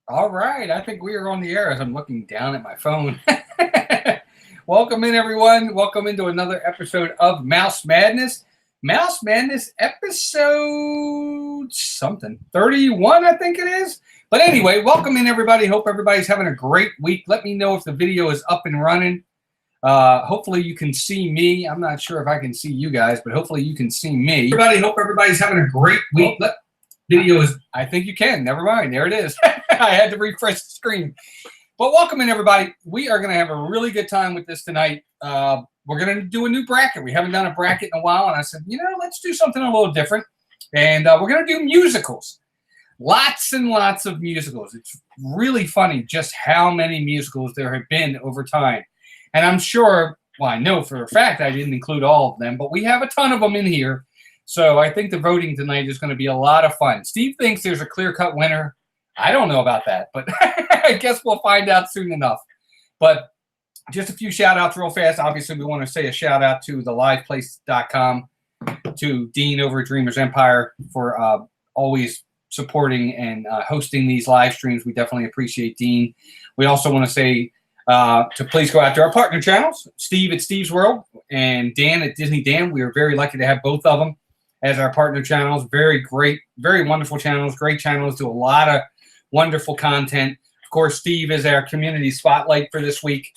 All right, I think we are on the air as I'm looking down at my phone. Welcome in, everyone. Welcome into another episode of Mouse Madness. Mouse Madness episode something, 31, I think it is. But anyway, welcome in, everybody. Hope everybody's having a great week. Let me know if the video is up and running. Hopefully you can see me. I'm not sure if I can see you guys, but hopefully you can see me. Everybody, hope everybody's having a great week. Video is, I think you can. Never mind. There it is. I had to refresh the screen. But welcome in, everybody. We are going to have a really good time with this tonight. We're going to do a new bracket. We haven't done a bracket in a while, and I said, let's do something a little different. And we're going to do musicals. Lots and lots of musicals. It's really funny just how many musicals there have been over time. And I'm sure, well, I know for a fact I didn't include all of them, but we have a ton of them in here. So I think the voting tonight is going to be a lot of fun. Steve thinks there's a clear-cut winner. I don't know about that, but I guess we'll find out soon enough. But just a few shout-outs real fast. Obviously, we want to say a shout-out to theliveplace.com, to Dean over at Dreamers Empire for always supporting and hosting these live streams. We definitely appreciate Dean. We also want to say to please go out to our partner channels, Steve at Steve's World and Dan at Disney Dan. We are very lucky to have both of them as our partner channels. Very great, very wonderful channels, great channels, do a lot of wonderful content. Of course, Steve is our community spotlight for this week.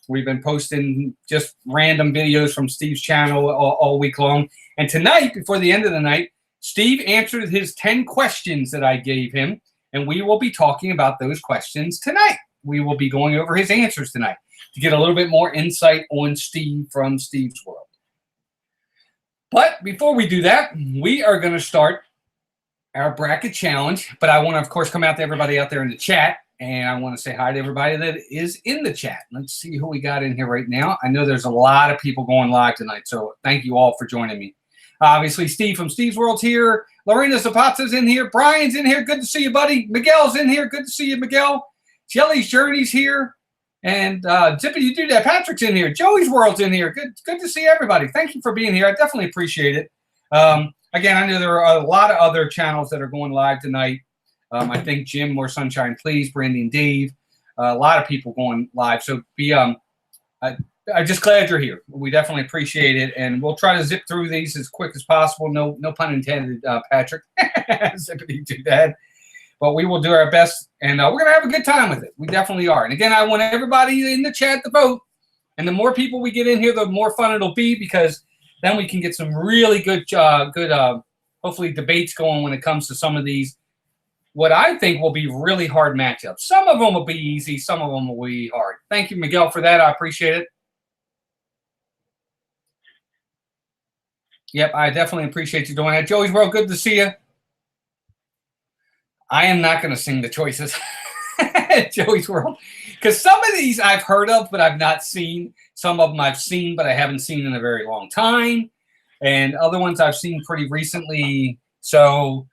We've been posting just random videos from Steve's channel all week long. And tonight, before the end of the night, Steve answered his 10 questions that I gave him, and we will be talking about those questions tonight. We will be going over his answers tonight to get a little bit more insight on Steve from Steve's World. But before we do that, we are going to start our bracket challenge. But I want to, of course, come out to everybody out there in the chat. And I want to say hi to everybody that is in the chat. Let's see who we got in here right now. I know there's a lot of people going live tonight. So thank you all for joining me. Obviously, Steve from Steve's World's here. Lorena Zapata's in here. Brian's in here. Good to see you, buddy. Miguel's in here. Good to see you, Miguel. Jelly's Journey's here. And Zippity Doo Dah, Patrick's in here. Joey's World's in here. Good to see everybody. Thank you for being here. I definitely appreciate it. Again, I know there are a lot of other channels that are going live tonight. I think Jim, More Sunshine Please, Brandy and Dave. A lot of people going live. So I'm just glad you're here. We definitely appreciate it. And we'll try to zip through these as quick as possible. No pun intended, Patrick. Zippity Doo Dah. But we will do our best, and we're going to have a good time with it. We definitely are. And again, I want everybody in the chat to vote. And the more people we get in here, the more fun it'll be, because then we can get some really good, hopefully, debates going when it comes to some of these, what I think will be really hard matchups. Some of them will be easy. Some of them will be hard. Thank you, Miguel, for that. I appreciate it. Yep, I definitely appreciate you doing that. Joey's World, good to see you. I am not going to sing the choices at Joey's World, because some of these I've heard of, but I've not seen. Some of them I've seen, but I haven't seen in a very long time. And other ones I've seen pretty recently. So,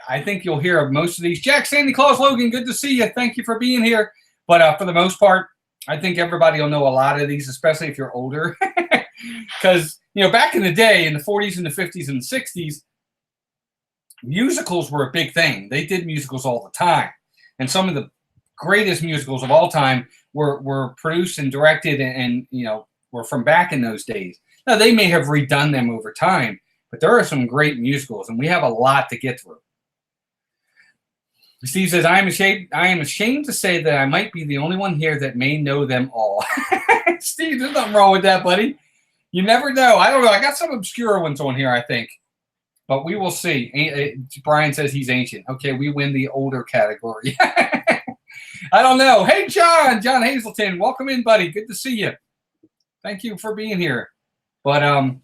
I think you'll hear of most of these. Jack, Sandy Claus, Logan, good to see you. Thank you for being here. But for the most part, I think everybody will know a lot of these, especially if you're older. Because, back in the day, in the 40s and the 50s and the 60s, musicals were a big thing. They did musicals all the time. And some of the greatest musicals of all time were produced and directed and were from back in those days. Now, they may have redone them over time, but there are some great musicals, and we have a lot to get through. Steve says, I am ashamed to say that I might be the only one here that may know them all. Steve, there's nothing wrong with that, buddy. You never know. I don't know. I got some obscure ones on here, I think. But we will see. Brian says he's ancient. Okay, we win the older category. I don't know. Hey, John Hazelton. Welcome in, buddy. Good to see you. Thank you for being here. But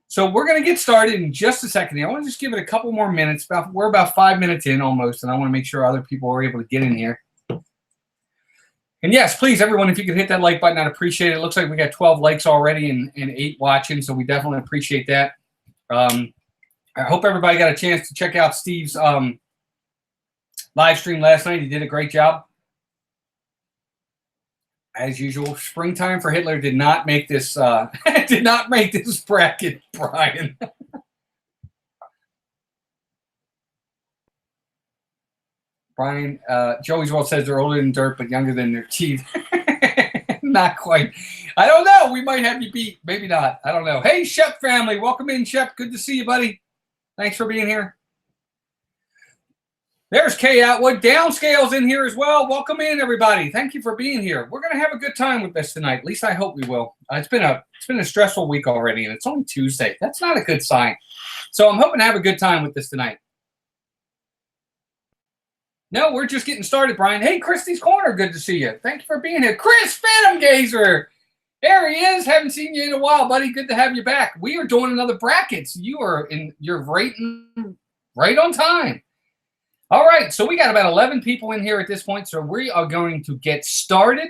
so we're going to get started in just a second here. I want to just give it a couple more minutes. We're about 5 minutes in almost, and I want to make sure other people are able to get in here. And yes, please, everyone, if you could hit that like button, I'd appreciate it. It looks like we got 12 likes already and 8 watching, so we definitely appreciate that. I hope everybody got a chance to check out Steve's live stream last night. He did a great job. As usual, springtime for Hitler did not make this bracket, Brian. Brian, Joey's World says they're older than dirt, but younger than their teeth. Not quite. I don't know. We might have you beat. Maybe not. I don't know. Hey, Shep family. Welcome in, Shep. Good to see you, buddy. Thanks for being here. There's Kay Atwood. Downscale's in here as well. Welcome in, everybody. Thank you for being here. We're going to have a good time with this tonight. At least I hope we will. It's been a stressful week already, and it's only Tuesday. That's not a good sign. So I'm hoping to have a good time with this tonight. No, we're just getting started, Brian. Hey, Christy's Corner. Good to see you. Thank you for being here. Chris Phantom Gazer. There he is. Haven't seen you in a while, buddy. Good to have you back. We are doing another brackets. You're right on time. All right, so we got about 11 people in here at this point, so we are going to get started.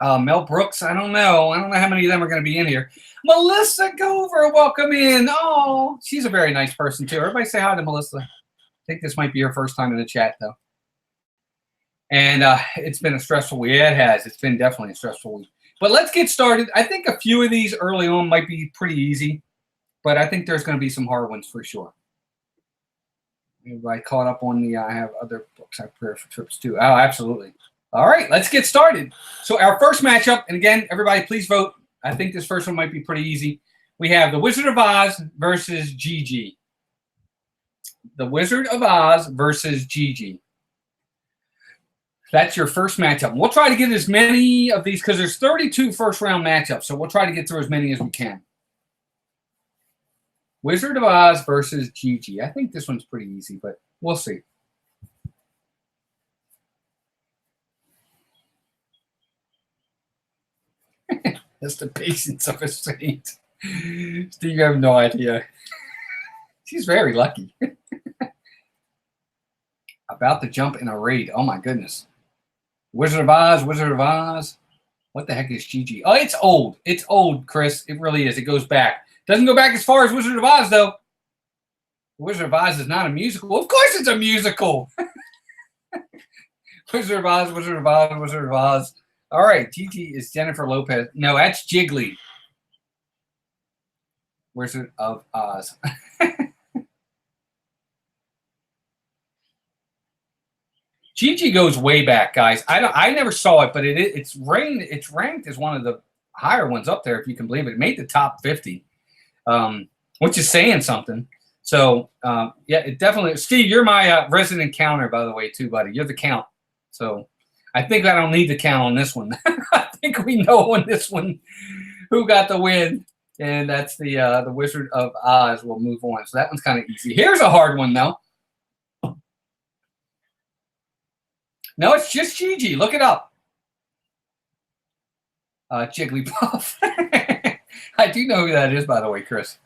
Mel Brooks, I don't know how many of them are going to be in here. Melissa Gover, welcome in. Oh, she's a very nice person, too. Everybody say hi to Melissa. I think this might be her first time in the chat, though. And it's been a stressful week. Yeah, it has. It's been definitely a stressful week. But let's get started. I think a few of these early on might be pretty easy, but I think there's going to be some hard ones for sure. Everybody caught up on the, I have other books I prepare for trips too. Oh, absolutely. All right, let's get started. So our first matchup, and again, everybody please vote. I think this first one might be pretty easy. We have The Wizard of Oz versus Gigi. The Wizard of Oz versus Gigi. That's your first matchup. We'll try to get as many of these because there's 32 first round matchups, so we'll try to get through as many as we can. Wizard of Oz versus Gigi. I think this one's pretty easy, but we'll see. That's the patience of a saint. Steve, you have no idea. She's very lucky. About to jump in a raid. Oh, my goodness. Wizard of Oz, Wizard of Oz. What the heck is Gigi? Oh, it's old. It's old, Chris. It really is. It goes back. Doesn't go back as far as Wizard of Oz, though. Wizard of Oz is not a musical. Of course it's a musical. Wizard of Oz, Wizard of Oz, Wizard of Oz. All right, Gigi is Jennifer Lopez. No, that's Jiggly. Wizard of Oz. Gigi goes way back, guys. I never saw it, but it's ranked as one of the higher ones up there, if you can believe it. It made the top 50. Which is saying something. So, yeah, it definitely. Steve, you're my resident counter, by the way, too, buddy. You're the count. So, I think I don't need to count on this one. I think we know on this one who got the win, and that's the Wizard of Oz. We'll move on. So that one's kind of easy. Here's a hard one, though. No, it's just Gigi. Look it up. Jigglypuff. I do know who that is, by the way, Chris.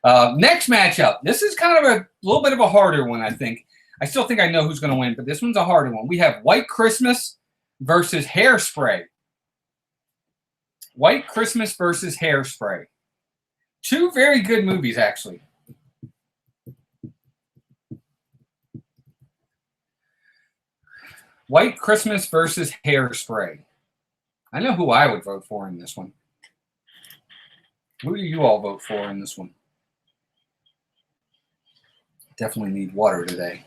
Next matchup. This is kind of a little bit of a harder one, I think. I still think I know who's going to win, but this one's a harder one. We have White Christmas versus Hairspray. White Christmas versus Hairspray. Two very good movies, actually. White Christmas versus Hairspray. I know who I would vote for in this one. Who do you all vote for in this one? Definitely need water today.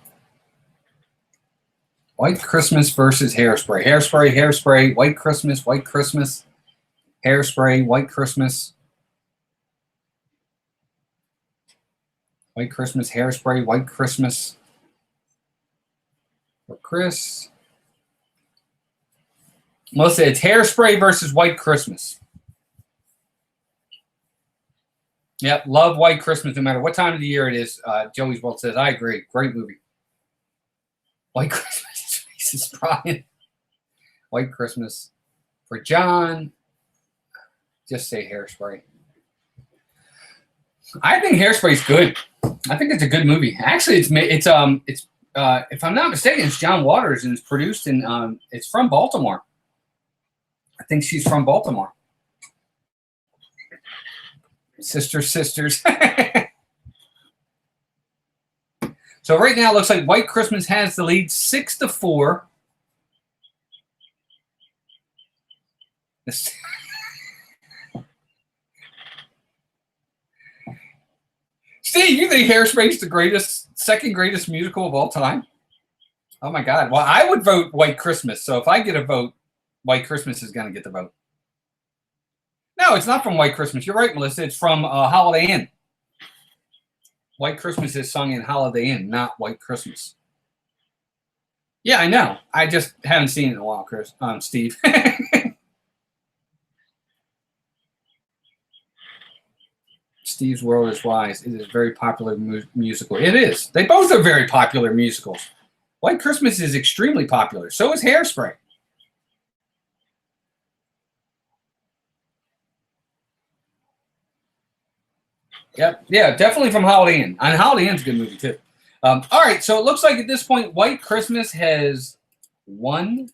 White Christmas versus Hairspray. Hairspray, Hairspray, White Christmas, White Christmas, Hairspray, White Christmas. White Christmas, Hairspray, White Christmas. For Chris. Melissa, it's Hairspray versus White Christmas. Yep, love White Christmas no matter what time of the year it is. Joey's World says, I agree. Great movie. White Christmas. Jesus, Brian. White Christmas. For John, just say Hairspray. I think Hairspray's good. I think it's a good movie. Actually, it's if I'm not mistaken, it's John Waters and it's produced in it's from Baltimore. I think she's from Baltimore. Sisters. So right now it looks like White Christmas has the lead 6-4. Steve, you think Hairspray's the second greatest musical of all time? Oh my God. Well, I would vote White Christmas. So if I get a vote, White Christmas is going to get the vote. No, it's not from White Christmas. You're right, Melissa. It's from Holiday Inn. White Christmas is sung in Holiday Inn, not White Christmas. Yeah, I know. I just haven't seen it in a while, Steve. Steve's World is Wise. It is a very popular musical. It is. They both are very popular musicals. White Christmas is extremely popular. So is Hairspray. Yep. Yeah, definitely from Holiday Inn. And Holiday Inn's a good movie, too. All right, so it looks like at this point, White Christmas has won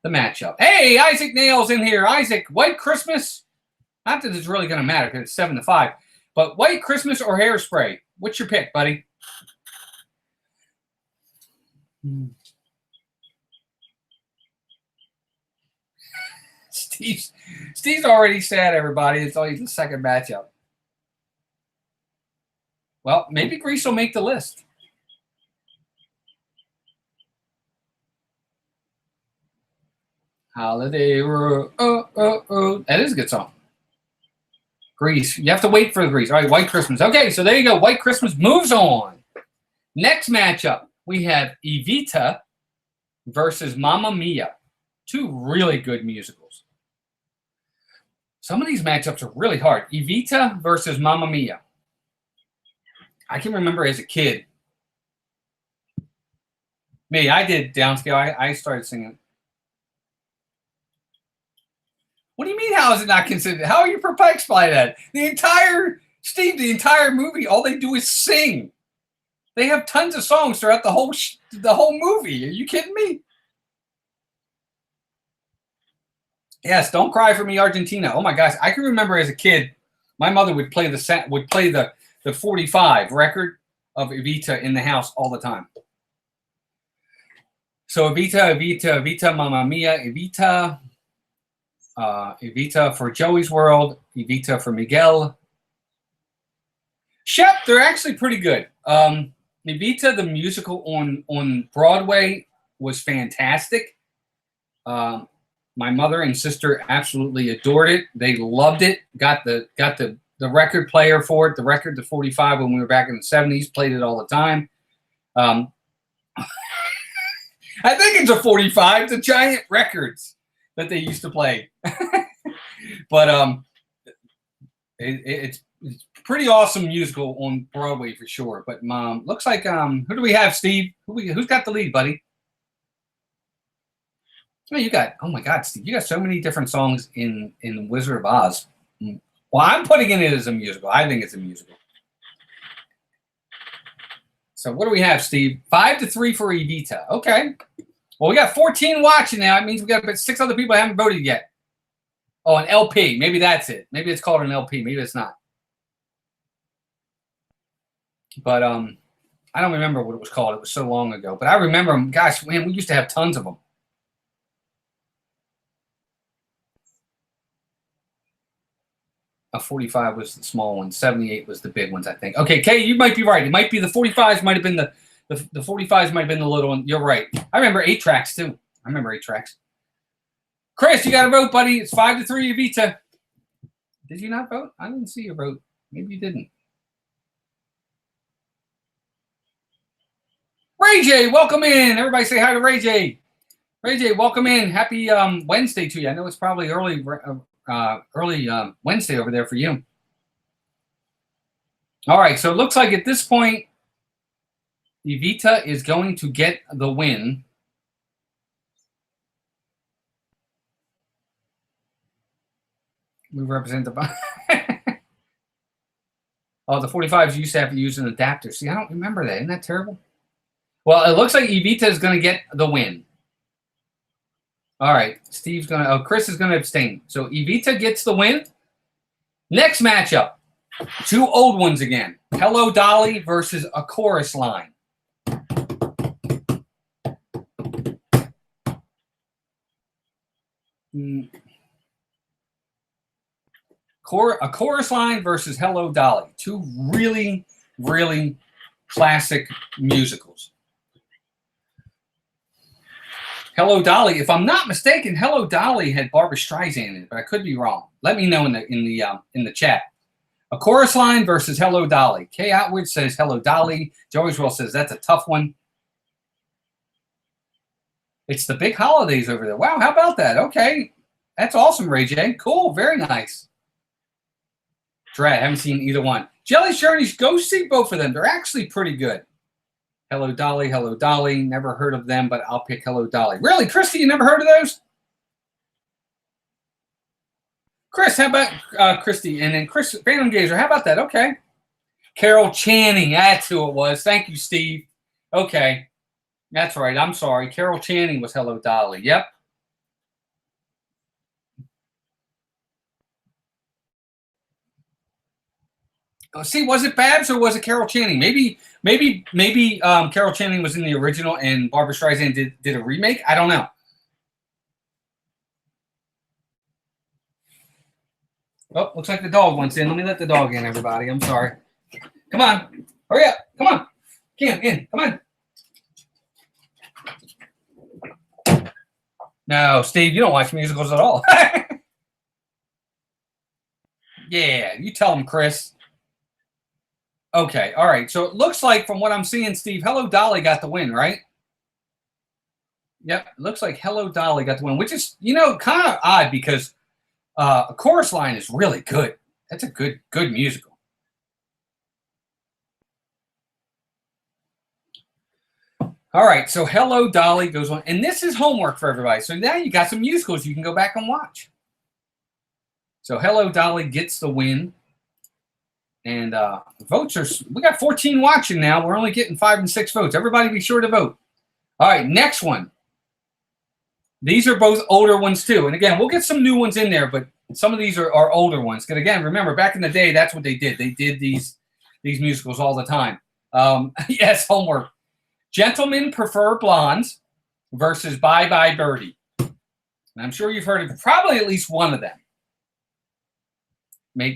the matchup. Hey, Isaac Nails in here. Isaac, White Christmas. Not that it's really going to matter because it's 7-5. But White Christmas or Hairspray? What's your pick, buddy? Steve's already sad, everybody. It's only the second matchup. Well, maybe Grease will make the list. Holiday Road. Oh. That is a good song. Grease. You have to wait for the Grease. All right, White Christmas. Okay, so there you go. White Christmas moves on. Next matchup, we have Evita versus Mamma Mia. Two really good musicals. Some of these matchups are really hard. Evita versus Mamma Mia. I can remember as a kid. Me, I did downscale. I started singing. What do you mean, how is it not considered? How are you perplexed by that? The entire movie, all they do is sing. They have tons of songs throughout the whole movie. Are you kidding me? Yes, Don't Cry for Me, Argentina. Oh my gosh, I can remember as a kid, my mother would play the 45 record of Evita in the house all the time. So Evita, Mamma Mia, Evita for Joey's World, Evita for Miguel. Shep, they're actually pretty good. Evita, the musical on Broadway, was fantastic. My mother and sister absolutely adored it. They loved it. Got the record player for it, the 45 when we were back in the 70s, played it all the time. I think it's a 45, the giant records that they used to play. But it's pretty awesome musical on Broadway for sure. But looks like who do we have, Steve? Who's got the lead, buddy? Oh my God, Steve, you got so many different songs in Wizard of Oz. Well, I'm putting it as a musical. I think it's a musical. So what do we have, Steve? 5-3 for Evita. Okay. Well, we got 14 watching now. It means we got 6 other people that haven't voted yet. Oh, an LP. Maybe that's it. Maybe it's called an LP. Maybe it's not. But I don't remember what it was called. It was so long ago. But I remember, gosh, man, we used to have tons of them. A 45 was the small one. 78 was the big ones, I think. Okay, Kay, you might be right. It might be the 45s might have been the 45s might have been the little one. You're right. I remember 8 tracks too. I remember 8 tracks. Chris, you got to vote, buddy. It's 5-3 Evita. Did you not vote? I didn't see your vote. Maybe you didn't. Ray J, welcome in. Everybody say hi to Ray J. Ray J, welcome in. Happy Wednesday to you. I know it's probably early Wednesday over there for you. All right, so it looks like at this point, Evita is going to get the win. We represent the... Oh, the 45s used to have to use an adapter. See, I don't remember that. Isn't that terrible? Well, it looks like Evita is going to get the win. All right, Steve's going to... Oh, Chris is going to abstain. So Evita gets the win. Next matchup. 2 old ones again. Hello, Dolly versus A Chorus Line. A Chorus Line versus Hello, Dolly. 2 really, really classic musicals. Hello Dolly. If I'm not mistaken, Hello Dolly had Barbra Streisand in it, but I could be wrong. Let me know in the chat. A Chorus Line versus Hello Dolly. Kay Atwood says Hello Dolly. Joey Swell says that's a tough one. It's the big holidays over there. Wow, how about that? Okay. That's awesome, Ray J. Cool. Very nice. Drat, haven't seen either one. Jelly Journeys, go see both of them. They're actually pretty good. Hello Dolly, Hello Dolly. Never heard of them, but I'll pick Hello Dolly. Really, Christy, you never heard of those? Chris, how about Christy? And then Chris, Phantom Gazer, how about that? Okay. Carol Channing, that's who it was. Thank you, Steve. Okay. That's right. I'm sorry. Carol Channing was Hello Dolly. Yep. See, was it Babs or was it Carol Channing? Maybe Carol Channing was in the original and Barbra Streisand did a remake. I don't know. Oh, looks like the dog wants in. Let me let the dog in, everybody. I'm sorry. Come on. Hurry up. Come on. Cam, in. Come on. No, Steve, you don't watch musicals at all. Yeah, you tell him, Chris. Okay, all right. So it looks like from what I'm seeing, Steve, Hello Dolly got the win, right? Yep, it looks like Hello Dolly got the win, which is, kind of odd because A Chorus Line is really good. That's a good musical. All right, so Hello Dolly goes on. And this is homework for everybody. So now you got some musicals you can go back and watch. So Hello Dolly gets the win. And votes are, we got 14 watching now. We're only getting 5 and 6 votes. Everybody be sure to vote. All right, next one. These are both older ones too. And again, we'll get some new ones in there, but some of these are older ones. Because again, remember, back in the day, that's what they did. They did these musicals all the time. Yes, homework. Gentlemen Prefer Blondes versus Bye Bye Birdie. And I'm sure you've heard of probably at least one of them.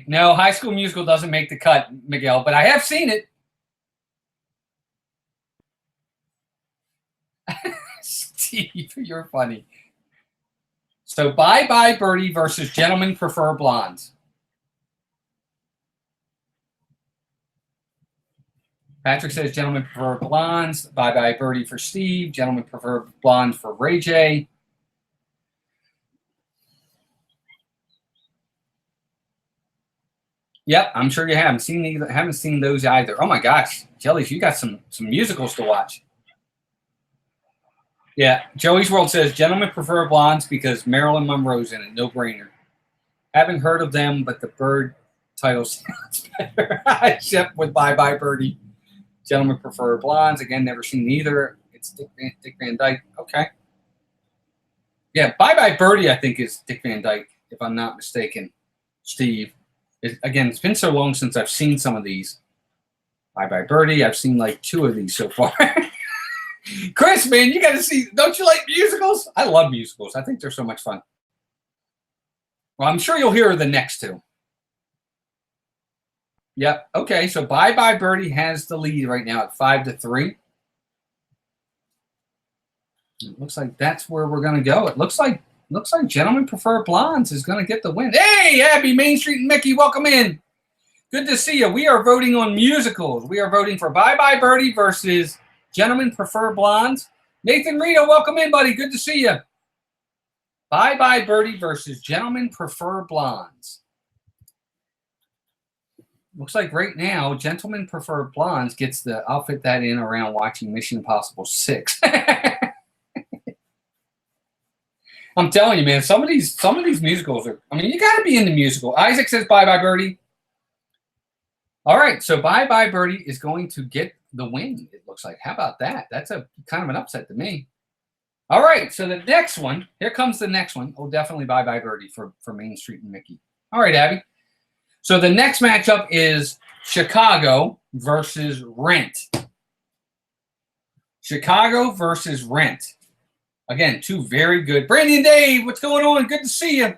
No, High School Musical doesn't make the cut, Miguel, but I have seen it. Steve, you're funny. So Bye Bye Birdie versus Gentlemen Prefer Blondes. Patrick says Gentlemen Prefer Blondes. Bye Bye Birdie for Steve. Gentlemen Prefer Blondes for Ray J. Yep, I'm sure you haven't seen those either. Oh my gosh, Jellies, you got some musicals to watch. Yeah, Joey's World says Gentlemen Prefer Blondes because Marilyn Monroe's in it. No brainer. Haven't heard of them, but the bird title sounds better. Except with Bye Bye Birdie. Gentlemen Prefer Blondes. Again, never seen either. It's Dick Van Dyke. Okay. Yeah, Bye Bye Birdie, I think, is Dick Van Dyke, if I'm not mistaken. Steve. Again, it's been so long since I've seen some of these. Bye Bye Birdie. I've seen like 2 of these so far. Chris, man, you got to see. Don't you like musicals? I love musicals. I think they're so much fun. Well, I'm sure you'll hear the next 2. Yep. Okay, so Bye Bye Birdie has the lead right now at 5-3. It looks like that's where we're going to go. It looks like Gentlemen Prefer Blondes is going to get the win. Hey, Abby, Main Street, and Mickey, welcome in. Good to see you. We are voting on musicals. We are voting for Bye Bye Birdie versus Gentlemen Prefer Blondes. Nathan Rito, welcome in, buddy. Good to see you. Bye Bye Birdie versus Gentlemen Prefer Blondes. Looks like right now, Gentlemen Prefer Blondes gets the, I'll fit that in around watching Mission Impossible 6. I'm telling you, man, some of these musicals are, I mean, you got to be in the musical. Isaac says Bye Bye Birdie. All right, so Bye Bye Birdie is going to get the win, it looks like. How about that? That's a kind of an upset to me. All right, so the next one, here comes the next one. Oh, definitely Bye Bye Birdie for Main Street and Mickey. All right, Abby. So the next matchup is Chicago versus Rent. Chicago versus Rent. Again, 2 very good. Brandy and Dave, what's going on? Good to see you.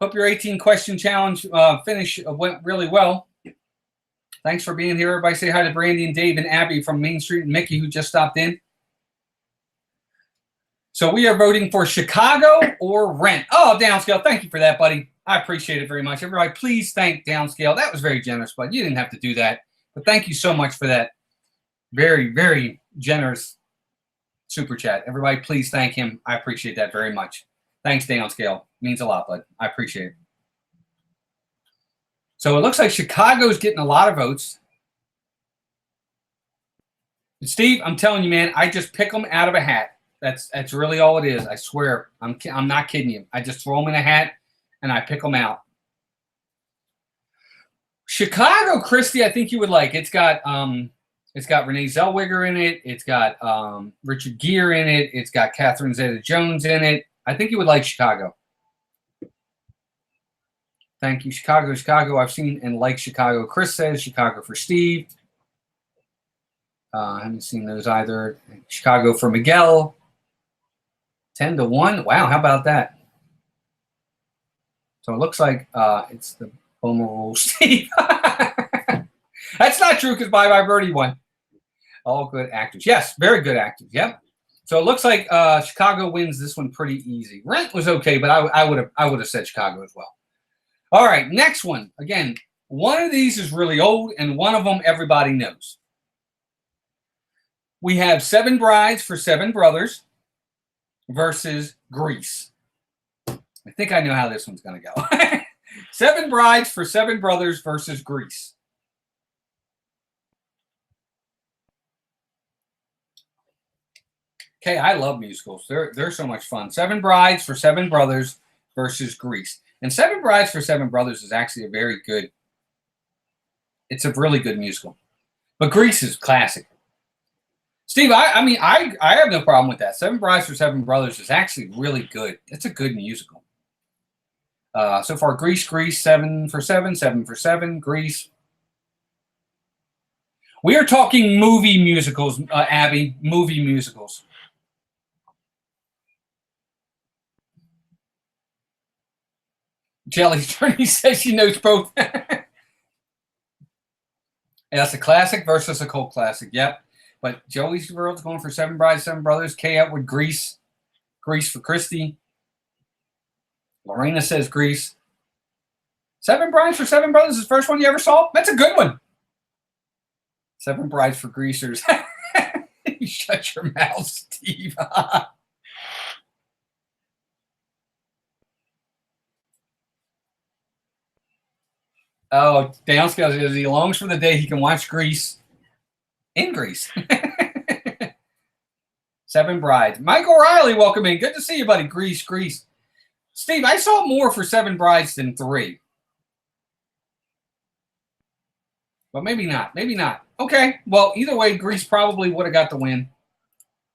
Hope your 18-question challenge finish went really well. Thanks for being here. Everybody say hi to Brandy and Dave and Abby from Main Street and Mickey who just stopped in. So we are voting for Chicago or Rent. Oh, Downscale, thank you for that, buddy. I appreciate it very much. Everybody, please thank Downscale. That was very generous, bud. You didn't have to do that. But thank you so much for that very, very generous super chat. Everybody, please thank him. I appreciate that very much. Thanks, Downscale. Means a lot, bud. I appreciate it. So it looks like Chicago's getting a lot of votes. Steve, I'm telling you, man, I just pick them out of a hat. That's really all it is. I swear. I'm not kidding you. I just throw them in a hat and I pick them out. Chicago, Christy, I think you would like. It's got Renee Zellweger in it. It's got Richard Gere in it. It's got Catherine Zeta-Jones in it. I think you would like Chicago. Thank you, Chicago. Chicago, I've seen and liked Chicago. Chris says Chicago for Steve. I haven't seen those either. Chicago for Miguel. 10-1. Wow, how about that? So it looks like it's the Homer rule, Steve. That's not true because Bye Bye Birdie won. All good actors. Yes, very good actors. Yep. So it looks like Chicago wins this one pretty easy. Rent was okay, but I would have said Chicago as well. All right, next one. Again, one of these is really old, and one of them everybody knows. We have Seven Brides for Seven Brothers versus Grease. I think I know how this one's going to go. Seven Brides for Seven Brothers versus Grease. Okay, I love musicals. They're so much fun. Seven Brides for Seven Brothers versus Grease. And Seven Brides for Seven Brothers is actually a very good, it's a really good musical. But Grease is classic. Steve, I have no problem with that. Seven Brides for Seven Brothers is actually really good. It's a good musical. So far, Grease, 7 for 7, 7 for 7, Grease. We are talking movie musicals, Abby, movie musicals. Jelly Journey says she knows both. And that's a classic versus a cult classic. Yep. But Joey's World's going for Seven Brides, Seven Brothers. Kay Edward, Grease. Grease for Christy. Lorena says Grease. Seven Brides for Seven Brothers is the first one you ever saw? That's a good one. Seven Brides for Greasers. You shut your mouth, Steve. Oh, Downscale says he longs for the day he can watch Grease in Grease. Seven Brides. Mike O'Reilly, welcome in. Good to see you, buddy. Grease. Steve, I saw more for Seven Brides than 3. But maybe not. Okay, well, either way, Grease probably would have got the win.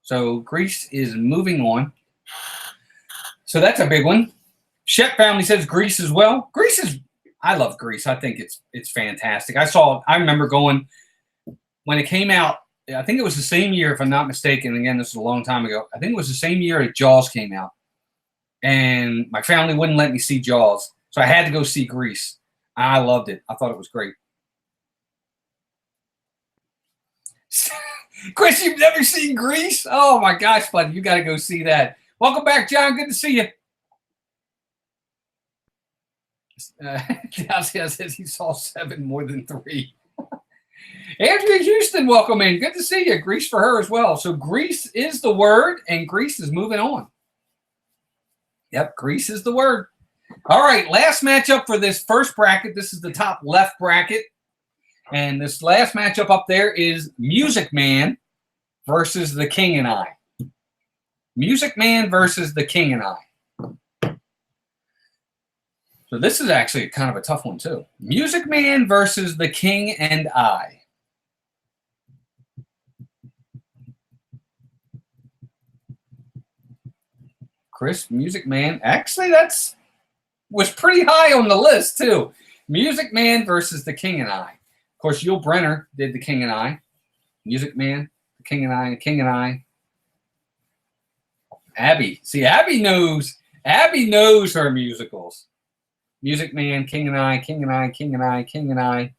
So Grease is moving on. So that's a big one. Shep family says Grease as well. I love Grease. I think it's fantastic. I remember going when it came out. I think it was the same year, if I'm not mistaken. Again, this is a long time ago. I think it was the same year that Jaws came out, and my family wouldn't let me see Jaws, so I had to go see Grease. I loved it. I thought it was great. Chris, you've never seen Grease? Oh my gosh, buddy, you got to go see that. Welcome back, John. Good to see you. Dalcia says he saw 7 more than 3. Andrea Houston, welcome in. Good to see you. Grease for her as well. So Grease is the word, and Grease is moving on. Yep, Grease is the word. All right, last matchup for this first bracket. This is the top left bracket. And this last matchup up there is Music Man versus The King and I. Music Man versus The King and I. So this is actually kind of a tough one, too. Music Man versus The King and I. Chris, Music Man. Actually, was pretty high on the list, too. Music Man versus The King and I. Of course, Yul Brynner did The King and I. Music Man, The King and I, King and I. Abby. See, Abby knows her musicals. Music Man, King and I, King and I, King and I, King and I.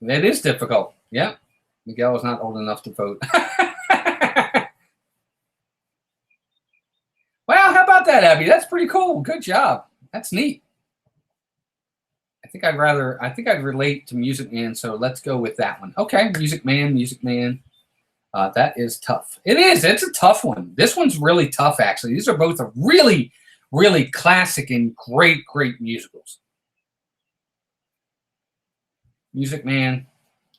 That is difficult. Yep. Miguel is not old enough to vote. Abby. That's pretty cool. Good job. That's neat. I think I'd relate to Music Man, so let's go with that one. Okay, Music Man, Music Man. That is tough. It is. It's a tough one. This one's really tough, actually. These are both a really, really classic and great, great musicals. Music Man.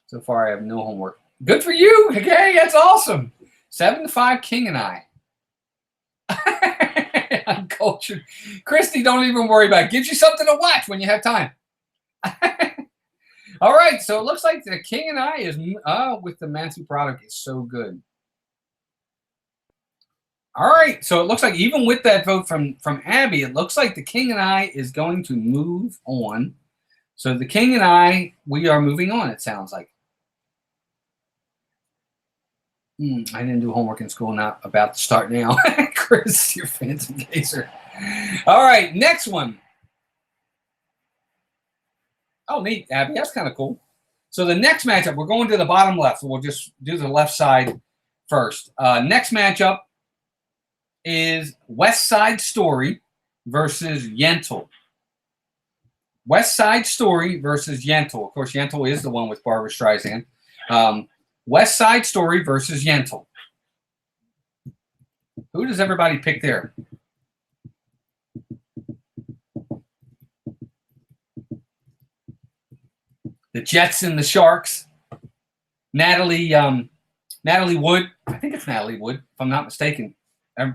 So far, I have no homework. Good for you. Okay, that's awesome. 7-5, King and I. Uncultured. Christy, don't even worry about it. Gives you something to watch when you have time. All right, so it looks like the King and I is with the Matthew product is so good. All right, so it looks like even with that vote from Abby, it looks like the King and I is going to move on. So the King and I, we are moving on, it sounds like. I didn't do homework in school, not about to start now. Chris, your fancy gazer. All right, next one. Oh, neat, Abby. That's kind of cool. So the next matchup, we're going to the bottom left. So we'll just do the left side first. Next matchup is West Side Story versus Yentl. West Side Story versus Yentl. Of course, Yentl is the one with Barbra Streisand. West Side Story versus Yentl. Who does everybody pick there? The Jets and the Sharks. Natalie Wood. I think it's Natalie Wood, if I'm not mistaken.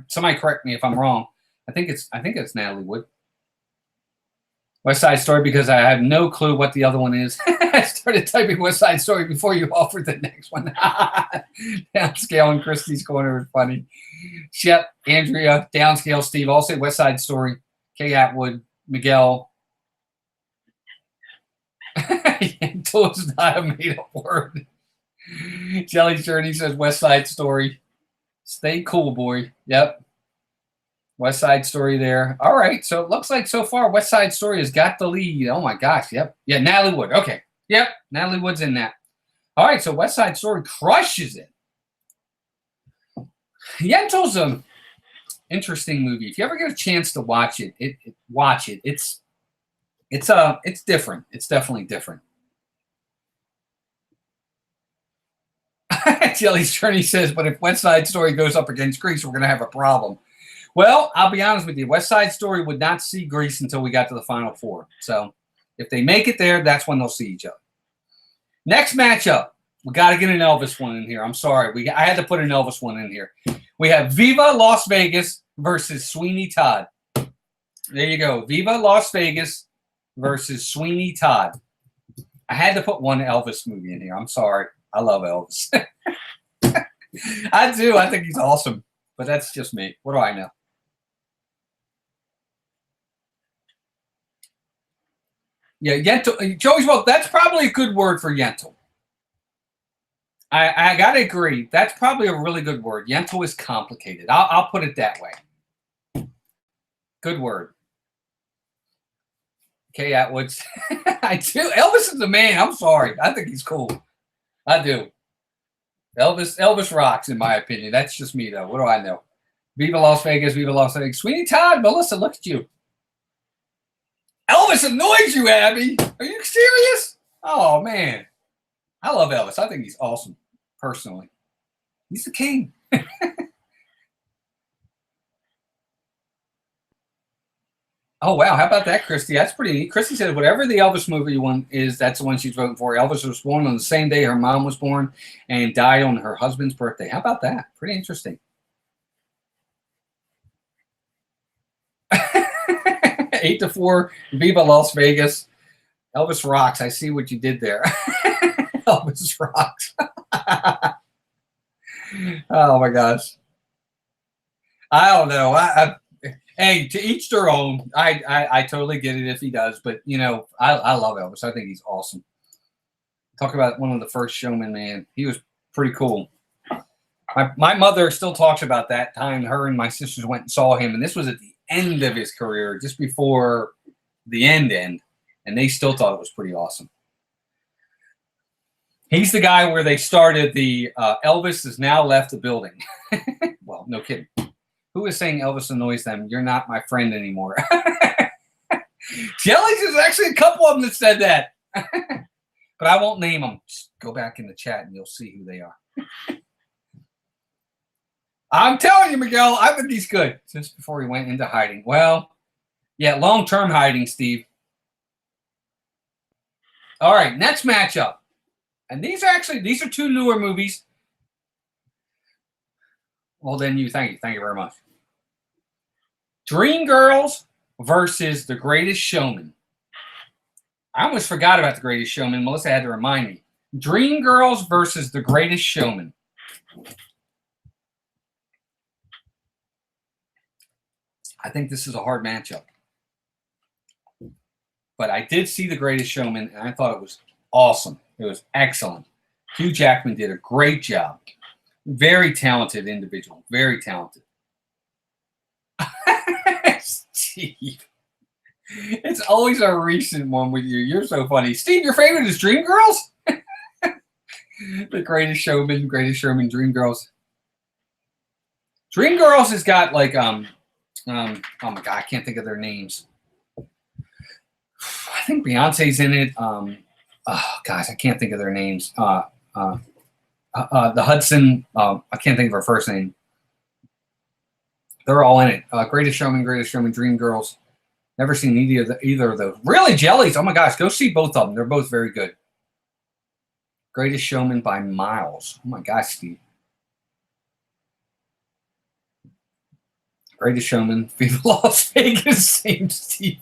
Somebody correct me if I'm wrong. I think it's Natalie Wood. West Side Story, because I have no clue what the other one is. I started typing West Side Story before you offered the next one. Downscale in Christie's corner is funny. Shep, Andrea, Downscale, Steve, all say West Side Story. Kay Atwood, Miguel. Yentl is not a made-up word. Jelly's Journey says West Side Story. Stay cool, boy. Yep. West Side Story there. All right. So it looks like so far West Side Story has got the lead. Oh, my gosh. Yep. Yeah, Natalie Wood. Okay. Yep. Natalie Wood's in that. All right. So West Side Story crushes it. Yentl's an interesting movie. If you ever get a chance to watch it, watch it. It's different. It's definitely different. Jelly's Journey says, but if West Side Story goes up against Grease, we're going to have a problem. Well, I'll be honest with you. West Side Story would not see Grease until we got to the Final Four. So if they make it there, that's when they'll see each other. Next matchup. We got to get an Elvis one in here. I'm sorry. I had to put an Elvis one in here. We have Viva Las Vegas versus Sweeney Todd. There you go. Viva Las Vegas versus Sweeney Todd. I had to put one Elvis movie in here. I'm sorry. I love Elvis. I do. I think he's awesome. But that's just me. What do I know? Yeah, Yentl. Joey's well, that's probably a good word for Yentl. I got to agree. That's probably a really good word. Yentl is complicated. I'll put it that way. Good word. Kay Atwood. I do. Elvis is the man. I'm sorry. I think he's cool. I do. Elvis rocks, in my opinion. That's just me, though. What do I know? Viva Las Vegas, Viva Las Vegas. Sweeney Todd, Melissa, look at you. Elvis annoys you, Abby. Are you serious? Oh, man. I love Elvis. I think he's awesome, personally. He's the king. Oh, wow. How about that, Christy? That's pretty neat. Christy said whatever the Elvis movie one is, that's the one she's voting for. Elvis was born on the same day her mom was born and died on her husband's birthday. How about that? Pretty interesting. 8-4, Viva Las Vegas. Elvis rocks. I see what you did there. Elvis rocks. Oh, my gosh. I don't know. Hey, to each their own. I totally get it if he does, but you know, I love Elvis. I think he's awesome. Talk about one of the first showmen, man. He was pretty cool. My mother still talks about that time her and my sisters went and saw him, and this was at the end of his career, just before the end, and they still thought it was pretty awesome. He's the guy where they started the Elvis has now left the building. Well, no kidding. Who is saying Elvis annoys them? You're not my friend anymore. Jellies, there's actually a couple of them that said that. But I won't name them. Just go back in the chat and you'll see who they are. I'm telling you, Miguel, I think he's good. Just before he went into hiding. Well, yeah, long-term hiding, Steve. All right, next matchup. And these are two newer movies. Well, then thank you very much. Dreamgirls versus The Greatest Showman. I almost forgot about The Greatest Showman. Melissa had to remind me. Dreamgirls versus The Greatest Showman. I think this is a hard matchup. But I did see The Greatest Showman, and I thought it was awesome. It was excellent. Hugh Jackman did a great job. Very talented individual. Very talented. Steve. It's always a recent one with you. You're so funny. Steve, your favorite is Dreamgirls? The Greatest Showman, Dreamgirls. Dreamgirls has got like oh my God, I can't think of their names. I think Beyonce's in it. Oh guys, I can't think of their names. The Hudson. I can't think of her first name. They're all in it. Greatest Showman, Dreamgirls. Never seen either of those. Really, Jellies. Oh my gosh, go see both of them. They're both very good. Greatest Showman by miles. Oh my gosh, Steve. Greatest Showman, Viva Las Vegas, same Steve.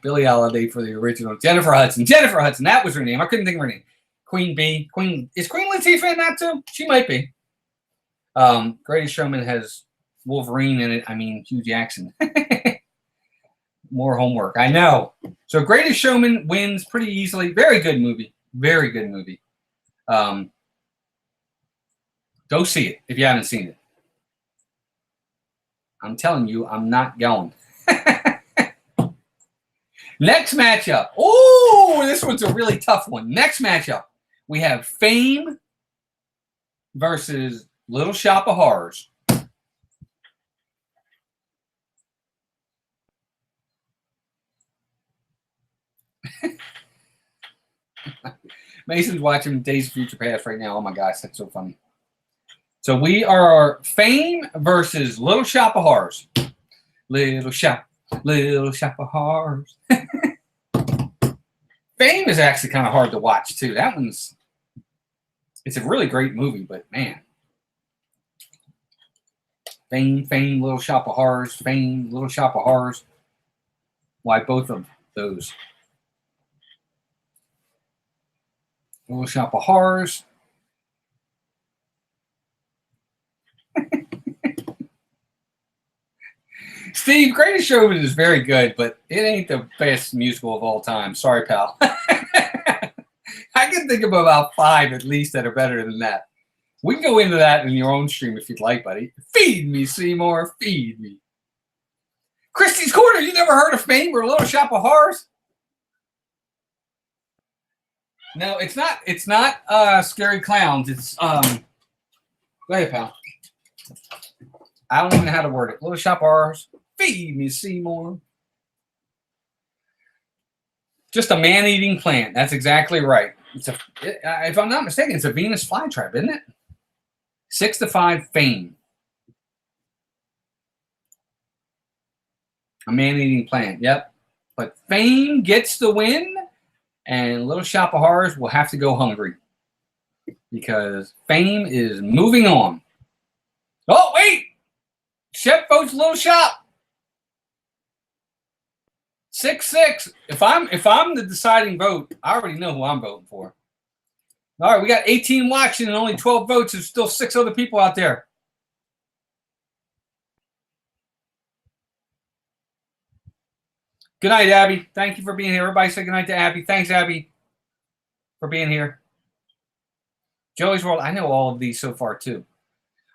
Billie Holiday for the original. Jennifer Hudson. That was her name. I couldn't think of her name. Queen Bee. Is Queen Latifah in that too? She might be. Greatest Showman has Wolverine in it. I mean, Hugh Jackson. More homework. I know. So Greatest Showman wins pretty easily. Very good movie. Very good movie. Go see it if you haven't seen it. I'm telling you, I'm not going. Next matchup. Oh, this one's a really tough one. Next matchup. We have Fame versus Little Shop of Horrors. Mason's watching Days of Future Past right now. Oh my gosh, that's so funny. So we are Fame versus Little Shop of Horrors. Little Shop of Horrors. Fame is actually kind of hard to watch too. It's a really great movie, but man. Fame, Little Shop of Horrors, Fame, Little Shop of Horrors. Why both of those? Little Shop of Horrors. Steve, Greatest Showman is very good, but it ain't the best musical of all time. Sorry, pal. I can think of about 5 at least that are better than that. We can go into that in your own stream if you'd like, buddy. Feed me, Seymour. Feed me. Christie's Corner. You never heard of Fame or Little Shop of Horrors? No, it's not. It's not Scary Clowns. It's go ahead, pal. I don't even know how to word it. Little Shop of Horrors. Feed me, Seymour. Just a man-eating plant. That's exactly right. If I'm not mistaken, it's a Venus flytrap, isn't it? 6-5 Fame. A man-eating plant. Yep. But Fame gets the win, and Little Shop of Horrors will have to go hungry because Fame is moving on. Oh, wait! Shep votes Little Shop. 6-6. If I'm the deciding vote, I already know who I'm voting for. All right, we got 18 watching and only 12 votes. There's still 6 other people out there. Good night, Abby. Thank you for being here. Everybody say good night to Abby. Thanks, Abby, for being here. Joey's World. I know all of these so far, too.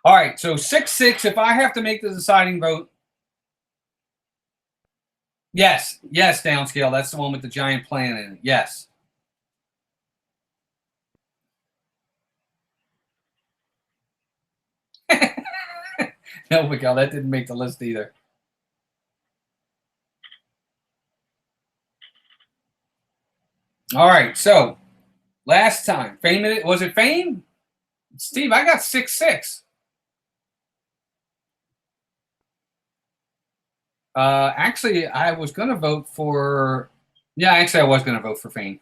All right, so 6-6. If I have to make the deciding vote, yes, Downscale. That's the one with the giant plant in it. Yes. Oh my God, that didn't make the list either. All right, so last time, Fame, was it Fame? Steve, I got 6-6. Actually, I was going to vote for. Yeah, actually, I was going to vote for Fame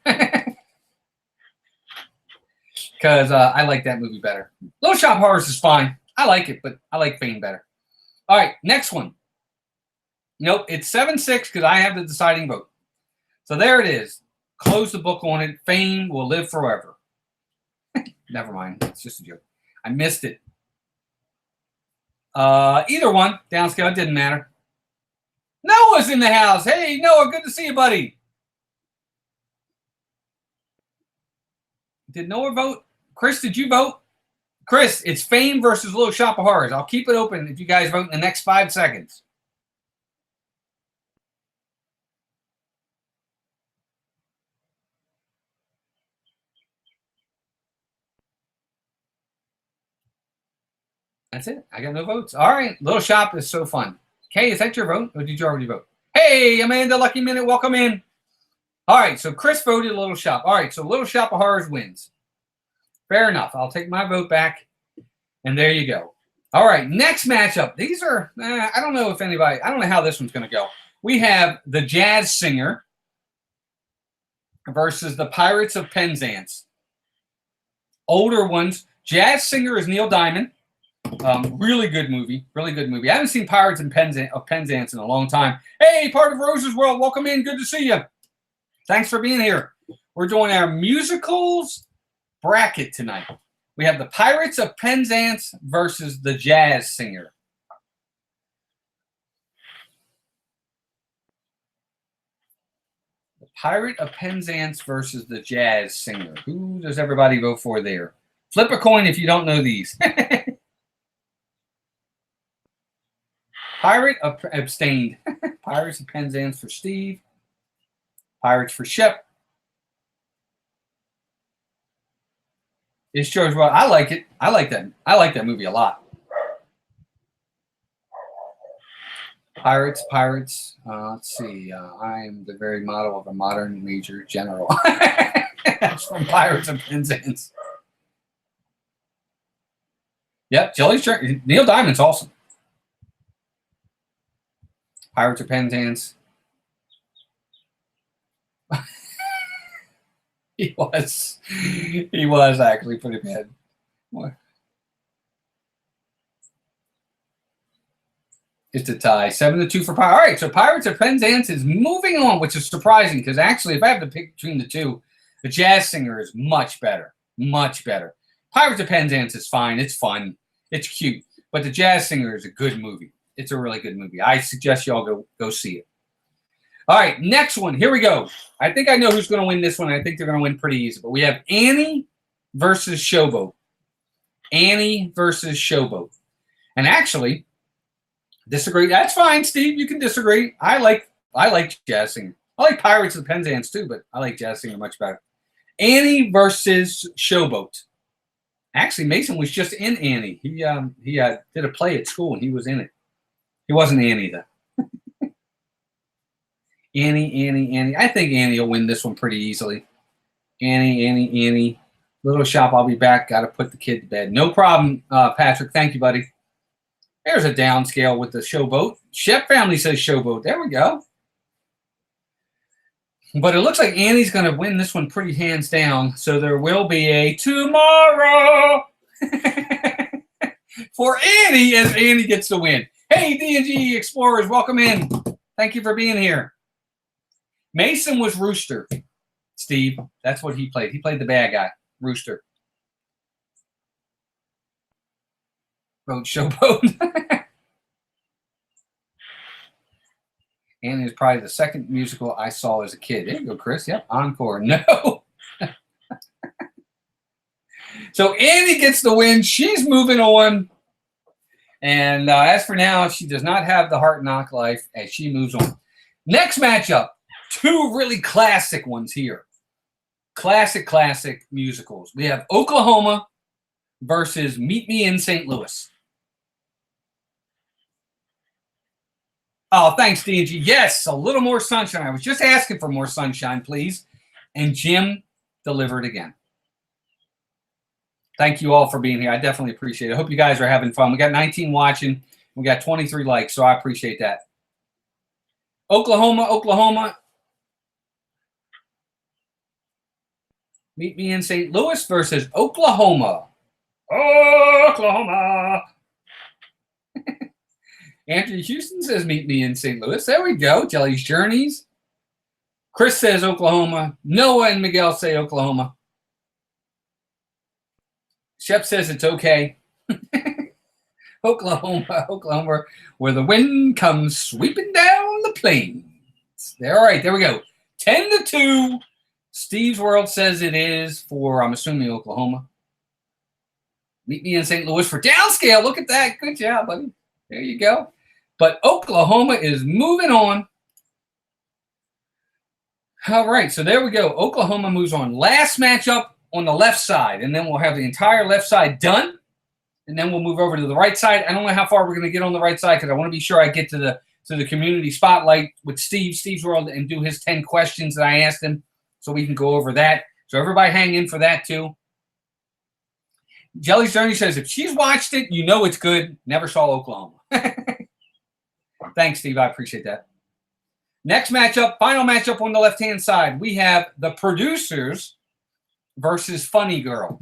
because I like that movie better. Little Shop Horrors is fine. I like it, but I like Fame better. All right, next one. Nope, it's 7-6 because I have the deciding vote. So there it is. Close the book on it. Fame will live forever. Never mind. It's just a joke. I missed it. Either one. Downscale. It didn't matter. Noah's in the house. Hey, Noah. Good to see you, buddy. Did Noah vote? Chris, did you vote? Chris, it's Fame versus Little Shop of Horrors. I'll keep it open if you guys vote in the next 5 seconds. That's it. I got no votes. All right. Little Shop is so fun. Kay, is that your vote? Or did you already vote? Hey, Amanda, Lucky Minute. Welcome in. All right. So Chris voted Little Shop. All right. So Little Shop of Horrors wins. Fair enough. I'll take my vote back. And there you go. All right. Next matchup. These are, I don't know if anybody, I don't know how this one's going to go. We have the Jazz Singer versus the Pirates of Penzance. Older ones. Jazz Singer is Neil Diamond. Really good movie. Really good movie. I haven't seen Pirates of Penzance in a long time. Hey, part of Rose's World. Welcome in. Good to see you. Thanks for being here. We're doing our musicals bracket tonight. We have the Pirates of Penzance versus the Jazz Singer. The Pirate of Penzance versus the Jazz Singer. Who does everybody vote for there? Flip a coin if you don't know these. Pirate of abstained. Pirates of Penzance for Steve. Pirates for Shep. It shows well. I like it. I like that. I like that movie a lot. Pirates. Let's see. I am the very model of a modern major general. That's from Pirates of Penzance. Yep, Jelly's Journey. Neil Diamond's awesome. Pirates of Penzance. He was actually pretty bad. What? It's a tie. 7-2 for Pirates. All right, so Pirates of Penzance is moving on, which is surprising because actually, if I have to pick between the two, the Jazz Singer is much better. Much better. Pirates of Penzance is fine. It's fun. It's cute. But the Jazz Singer is a good movie. It's a really good movie. I suggest y'all go see it. All right, next one. Here we go. I think I know who's going to win this one. I think they're going to win pretty easy. But we have Annie versus Showboat. Annie versus Showboat. And actually, disagree. That's fine, Steve. You can disagree. I like Jazz Singer. I like Pirates of Penzance too, but I like Jazz Singer much better. Annie versus Showboat. Actually, Mason was just in Annie. He did a play at school and he was in it. He wasn't Annie though. Annie. I think Annie will win this one pretty easily. Annie. Little Shop, I'll be back. Got to put the kid to bed. No problem, Patrick. Thank you, buddy. There's a downscale with the Showboat. Shep family says Showboat. There we go. But it looks like Annie's going to win this one pretty hands down. So there will be a tomorrow for Annie as Annie gets the win. Hey, D&G Explorers, welcome in. Thank you for being here. Mason was Rooster, Steve. That's what he played. He played the bad guy, Rooster. Wrote Showboat. Annie is probably the second musical I saw as a kid. There you go, Chris. Yep, Encore. No. So Annie gets the win. She's moving on. And as for now, she does not have the Hard Knock life as she moves on. Next matchup. Two really classic ones here. Classic musicals. We have Oklahoma versus Meet Me in St. Louis. Oh, thanks, D&G. Yes, a little more sunshine. I was just asking for more sunshine, please. And Jim delivered again. Thank you all for being here. I definitely appreciate it. I hope you guys are having fun. We got 19 watching. We got 23 likes, so I appreciate that. Oklahoma. Meet me in St. Louis versus Oklahoma. Oklahoma. Andrew Houston says, meet me in St. Louis. There we go. Jelly's Journeys. Chris says Oklahoma. Noah and Miguel say Oklahoma. Shep says it's okay. Oklahoma, where the wind comes sweeping down the plains. All right, there we go. 10-2. Steve's World says it is for, I'm assuming, Oklahoma. Meet me in St. Louis for downscale. Look at that. Good job, buddy. There you go. But Oklahoma is moving on. All right, so there we go. Oklahoma moves on. Last matchup on the left side, and then we'll have the entire left side done, and then we'll move over to the right side. I don't know how far we're going to get on the right side because I want to be sure I get to the community spotlight with Steve's World, and do his 10 questions that I asked him, so we can go over that. So everybody hang in for that too. Jelly's Journey says, if she's watched it, you know it's good. Never saw Oklahoma. Thanks, Steve. I appreciate that. Next matchup, final matchup on the left-hand side, we have the Producers versus Funny Girl.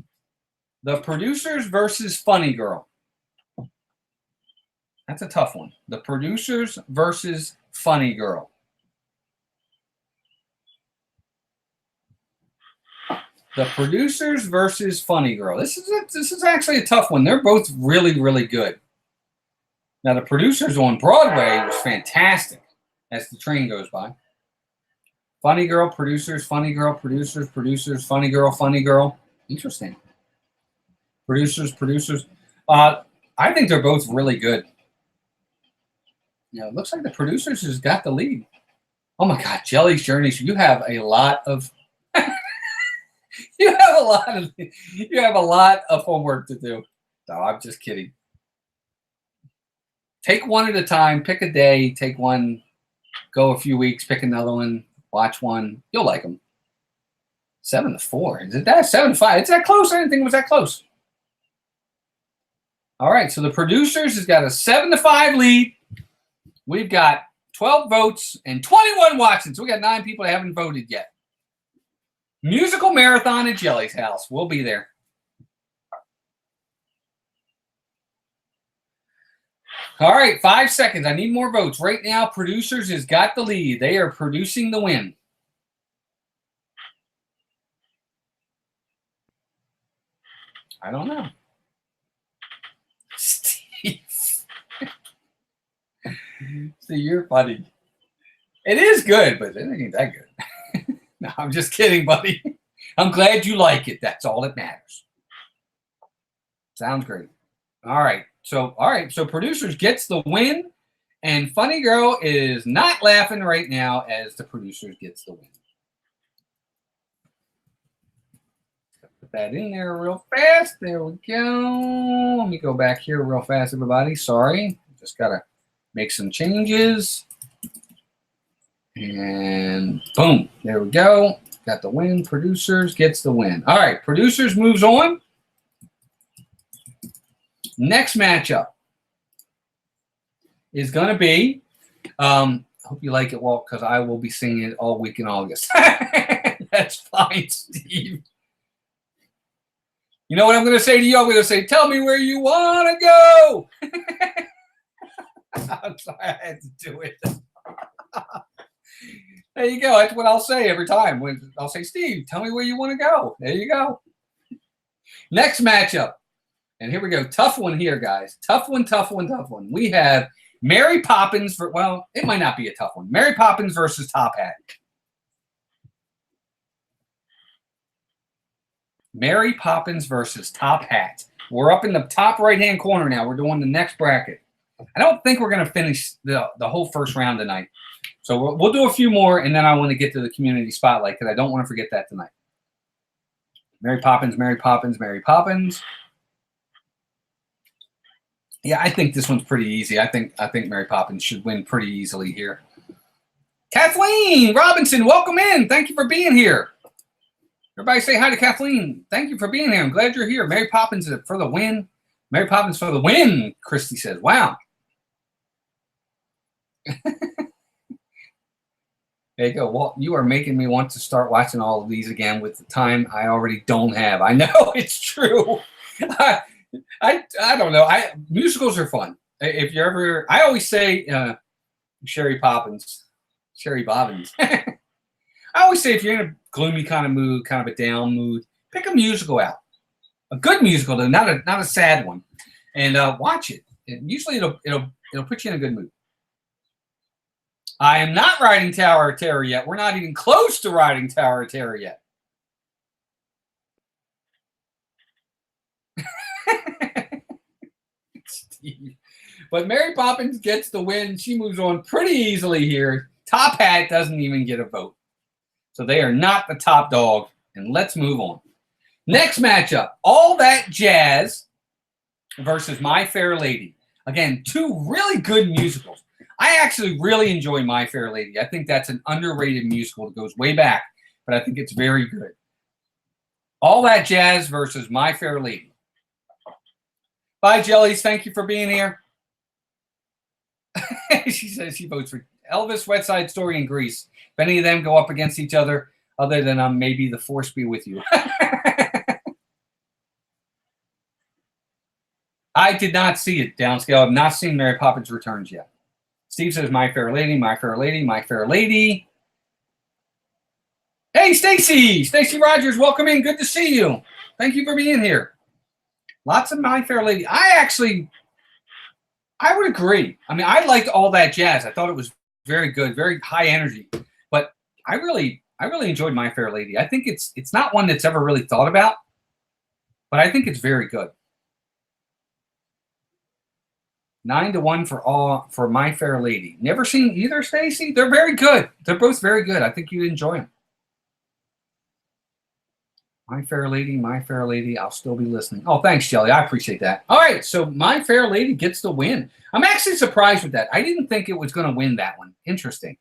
The Producers versus Funny Girl. That's a tough one. The Producers versus Funny Girl. The Producers versus Funny Girl. This is actually a tough one. They're both really, really good. Now, the Producers on Broadway was fantastic as the train goes by. Funny Girl, Producers, Funny Girl, Producers, Funny Girl, Funny Girl. Interesting. Producers. I think they're both really good. It looks like the Producers has got the lead. Oh my God, Jelly's Journeys. You have a lot of you have a lot of homework to do. No, I'm just kidding. Take one at a time. Pick a day. Take one. Go a few weeks. Pick another one. Watch one. You'll like them. 7-4. Is it that 7-5? It's that close. I didn't think it was that close. All right. So the Producers has got a 7-5 lead. We've got 12 votes and 21 watching. So we got 9 people that haven't voted yet. Musical marathon at Jelly's house. We'll be there. All right, 5 seconds. I need more votes. Right now, Producers has got the lead. They are producing the win. I don't know. Steve. See, you're funny. It is good, but it ain't that good. No, I'm just kidding, buddy. I'm glad you like it. That's all that matters. Sounds great. All right. So Producers gets the win, and Funny Girl is not laughing right now as the Producers gets the win. Put that in there real fast. There we go. Let me go back here real fast, everybody. Sorry. Just got to make some changes. And boom. There we go. Got the win. Producers gets the win. All right. Producers moves on. Next matchup is going to be, I hope you like it, Walt, because I will be singing it all week in August. That's fine, Steve. You know what I'm going to say to you? I'm going to say, tell me where you want to go. I'm sorry, I had to do it. There you go. That's what I'll say every time. I'll say, Steve, tell me where you want to go. There you go. Next matchup. And here we go. Tough one here, guys. Tough one. We have Mary Poppins. Well, it might not be a tough one. Mary Poppins versus Top Hat. Mary Poppins versus Top Hat. We're up in the top right-hand corner now. We're doing the next bracket. I don't think we're going to finish the whole first round tonight. So we'll do a few more, and then I want to get to the community spotlight because I don't want to forget that tonight. Mary Poppins. Yeah, I think this one's pretty easy. I think Mary Poppins should win pretty easily here. Kathleen Robinson, welcome in. Thank you for being here. Everybody say hi to Kathleen. Thank you for being here. I'm glad you're here. Mary Poppins for the win. Mary Poppins for the win, Christy says. Wow. There you go. Well, you are making me want to start watching all of these again with the time I already don't have. I know it's true. I don't know. Musicals are fun. If you're ever, I always say Sherry Bobbins. I always say if you're in a gloomy kind of mood, kind of a down mood, pick a musical out. A good musical, though, not a sad one, and watch it. And usually it'll put you in a good mood. I am not riding Tower of Terror yet. We're not even close to riding Tower of Terror yet. Steve. But Mary Poppins gets the win. She moves on pretty easily here. Top Hat doesn't even get a vote. So they are not the top dog. And let's move on. Next matchup, All That Jazz versus My Fair Lady. Again, two really good musicals. I actually really enjoy My Fair Lady. I think that's an underrated musical that goes way back, but I think it's very good. All That Jazz versus My Fair Lady. Bye, Jellies. Thank you for being here. She says she votes for Elvis, West Side Story, and Grease. If any of them go up against each other, other than maybe The Force Be With You. I did not see it, Downscale. I've not seen Mary Poppins Returns yet. Steve says, My Fair Lady, My Fair Lady, My Fair Lady. Hey, Stacy! Stacy Rogers, welcome in. Good to see you. Thank you for being here. Lots of My Fair Lady. I would agree. I mean, I liked All That Jazz. I thought it was very good, very high energy. But I really enjoyed My Fair Lady. I think it's not one that's ever really thought about, but I think it's very good. 9-1 for My Fair Lady. Never seen either, Stacy. They're very good. They're both very good. I think you'd enjoy them. My Fair Lady, My Fair Lady. I'll still be listening. Oh, thanks, Jelly. I appreciate that. All right, so My Fair Lady gets the win. I'm actually surprised with that. I didn't think it was going to win that one. Interesting.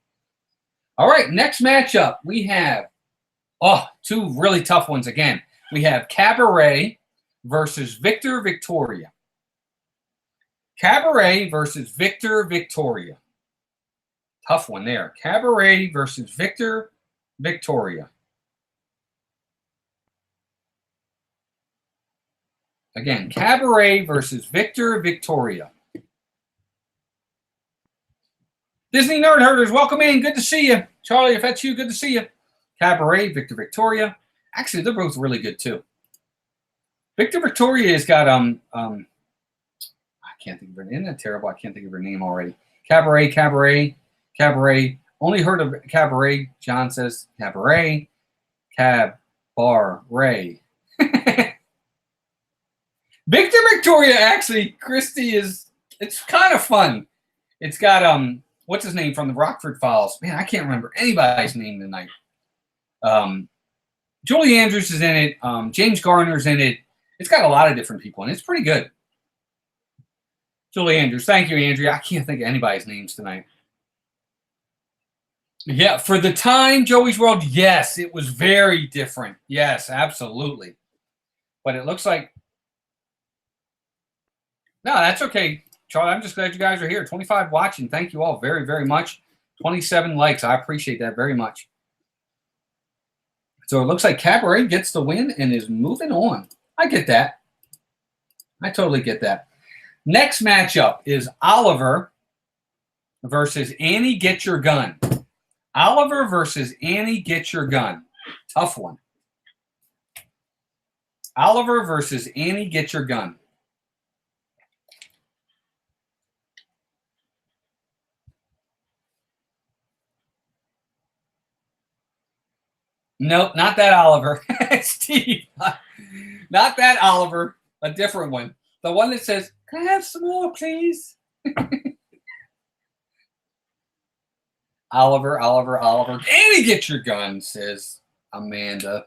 All right, next matchup. We have, two really tough ones again. We have Cabaret versus Victor Victoria. Cabaret versus Victor Victoria. Tough one there. Cabaret versus Victor Victoria. Again, Cabaret versus Victor Victoria. Disney Nerd Herders, welcome in. Good to see you. Charlie, if that's you, good to see you. Cabaret, Victor Victoria. Actually, they're both really good, too. Victor Victoria has got, I can't think of her name. Isn't that terrible? I can't think of her name already. Cabaret. Only heard of Cabaret. John says Cabaret. Cabaret. Victor Victoria, actually, Christy it's kind of fun. It's got, what's his name from the Rockford Files? Man, I can't remember anybody's name tonight. Julie Andrews is in it. James Garner's in it. It's got a lot of different people, and it's pretty good. Julie Andrews. Thank you, Andrea. I can't think of anybody's names tonight. Yeah, for the time, Joey's World, yes, it was very different. Yes, absolutely. But it looks like... No, that's okay, Charlie. I'm just glad you guys are here. 25 watching. Thank you all very, very much. 27 likes. I appreciate that very much. So it looks like Cabaret gets the win and is moving on. I get that. I totally get that. Next matchup is Oliver versus Annie Get Your Gun. Oliver versus Annie Get Your Gun. Tough one. Oliver versus Annie Get Your Gun. Nope, not that Oliver. Steve. Not that Oliver. A different one. The one that says, "Can I have some more, please?" Oliver. Annie Get Your Gun, says Amanda.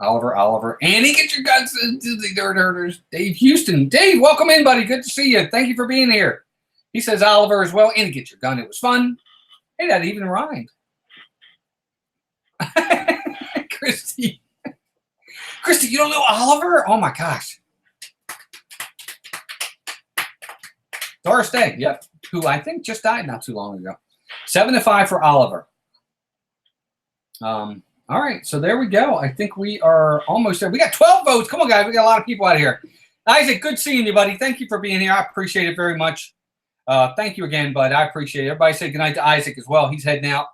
Oliver. Annie, get your guns into the Dirt Herders. Dave Houston. Dave, welcome in, buddy. Good to see you. Thank you for being here. He says Oliver as well. Annie, get your gun. It was fun. Hey, that even rhymed. Christy, you don't know Oliver? Oh, my gosh. Doris Day, yep, who I think just died not too long ago. 7-5 for Oliver. All right, so there we go. I think we are almost there. We got 12 votes. Come on, guys. We got a lot of people out here. Isaac, good seeing you, buddy. Thank you for being here. I appreciate it very much. Thank you again, bud. I appreciate it. Everybody say goodnight to Isaac as well. He's heading out.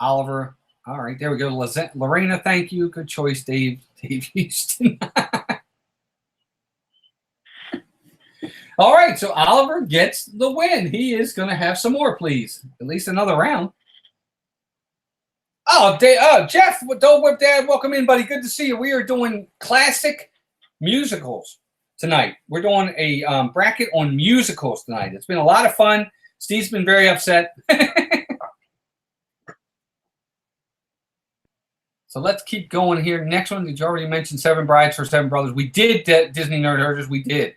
Oliver. All right, there we go. Lorena, thank you. Good choice, Dave Houston. All right, so Oliver gets the win. He is going to have some more, please. At least another round. Oh, Jeff, Dole Whip Dad, welcome in, buddy. Good to see you. We are doing classic musicals tonight. We're doing a bracket on musicals tonight. It's been a lot of fun. Steve's been very upset. So let's keep going here. Next one, did you already mention Seven Brides for Seven Brothers? We did Disney Nerd Herders. We did.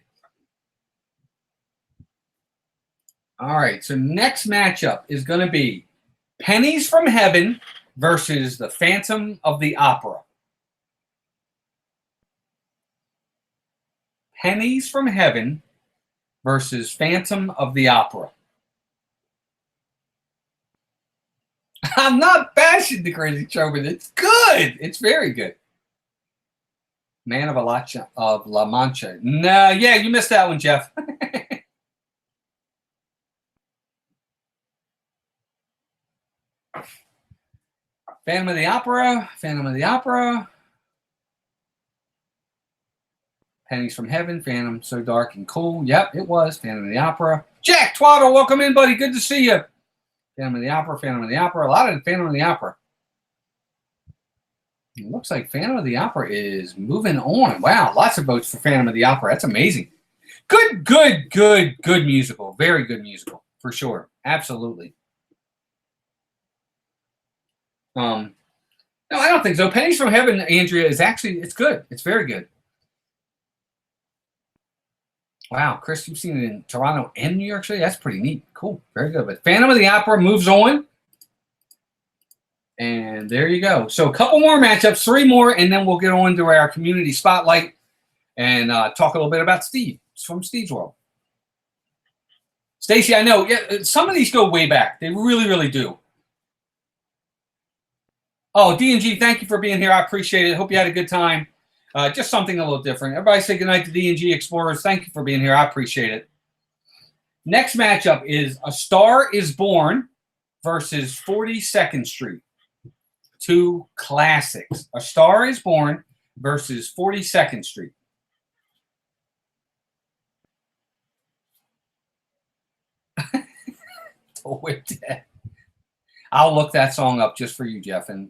All right, so next matchup is going to be Pennies from Heaven versus the Phantom of the Opera. Pennies from Heaven versus Phantom of the Opera. I'm not bashing the Crazy Showman. It's good. It's very good. Man of La Mancha. No, yeah, you missed that one, Jeff. Phantom of the Opera. Pennies from Heaven. Phantom So Dark and Cool. Yep, it was Phantom of the Opera. Jack Twaddle, welcome in, buddy. Good to see you. Phantom of the Opera. A lot of Phantom of the Opera. It looks like Phantom of the Opera is moving on. Wow, lots of votes for Phantom of the Opera. That's amazing. Good musical. Very good musical, for sure. Absolutely. No, I don't think so. Pennies from Heaven, Andrea, is actually, it's good. It's very good. Wow, Chris, you've seen it in Toronto and New York City? That's pretty neat. Cool. Very good. But Phantom of the Opera moves on. And there you go. So a couple more matchups, 3 more, and then we'll get on to our community spotlight and talk a little bit about Steve from Steve's World. Stacy, I know. Yeah, some of these go way back. They really, really do. Oh, D&G, thank you for being here. I appreciate it. Hope you had a good time. Just something a little different. Everybody say goodnight to D&G Explorers. Thank you for being here. I appreciate it. Next matchup is A Star is Born versus 42nd Street. 2 classics. A Star is Born versus 42nd Street. I'll look that song up just for you, Jeff, and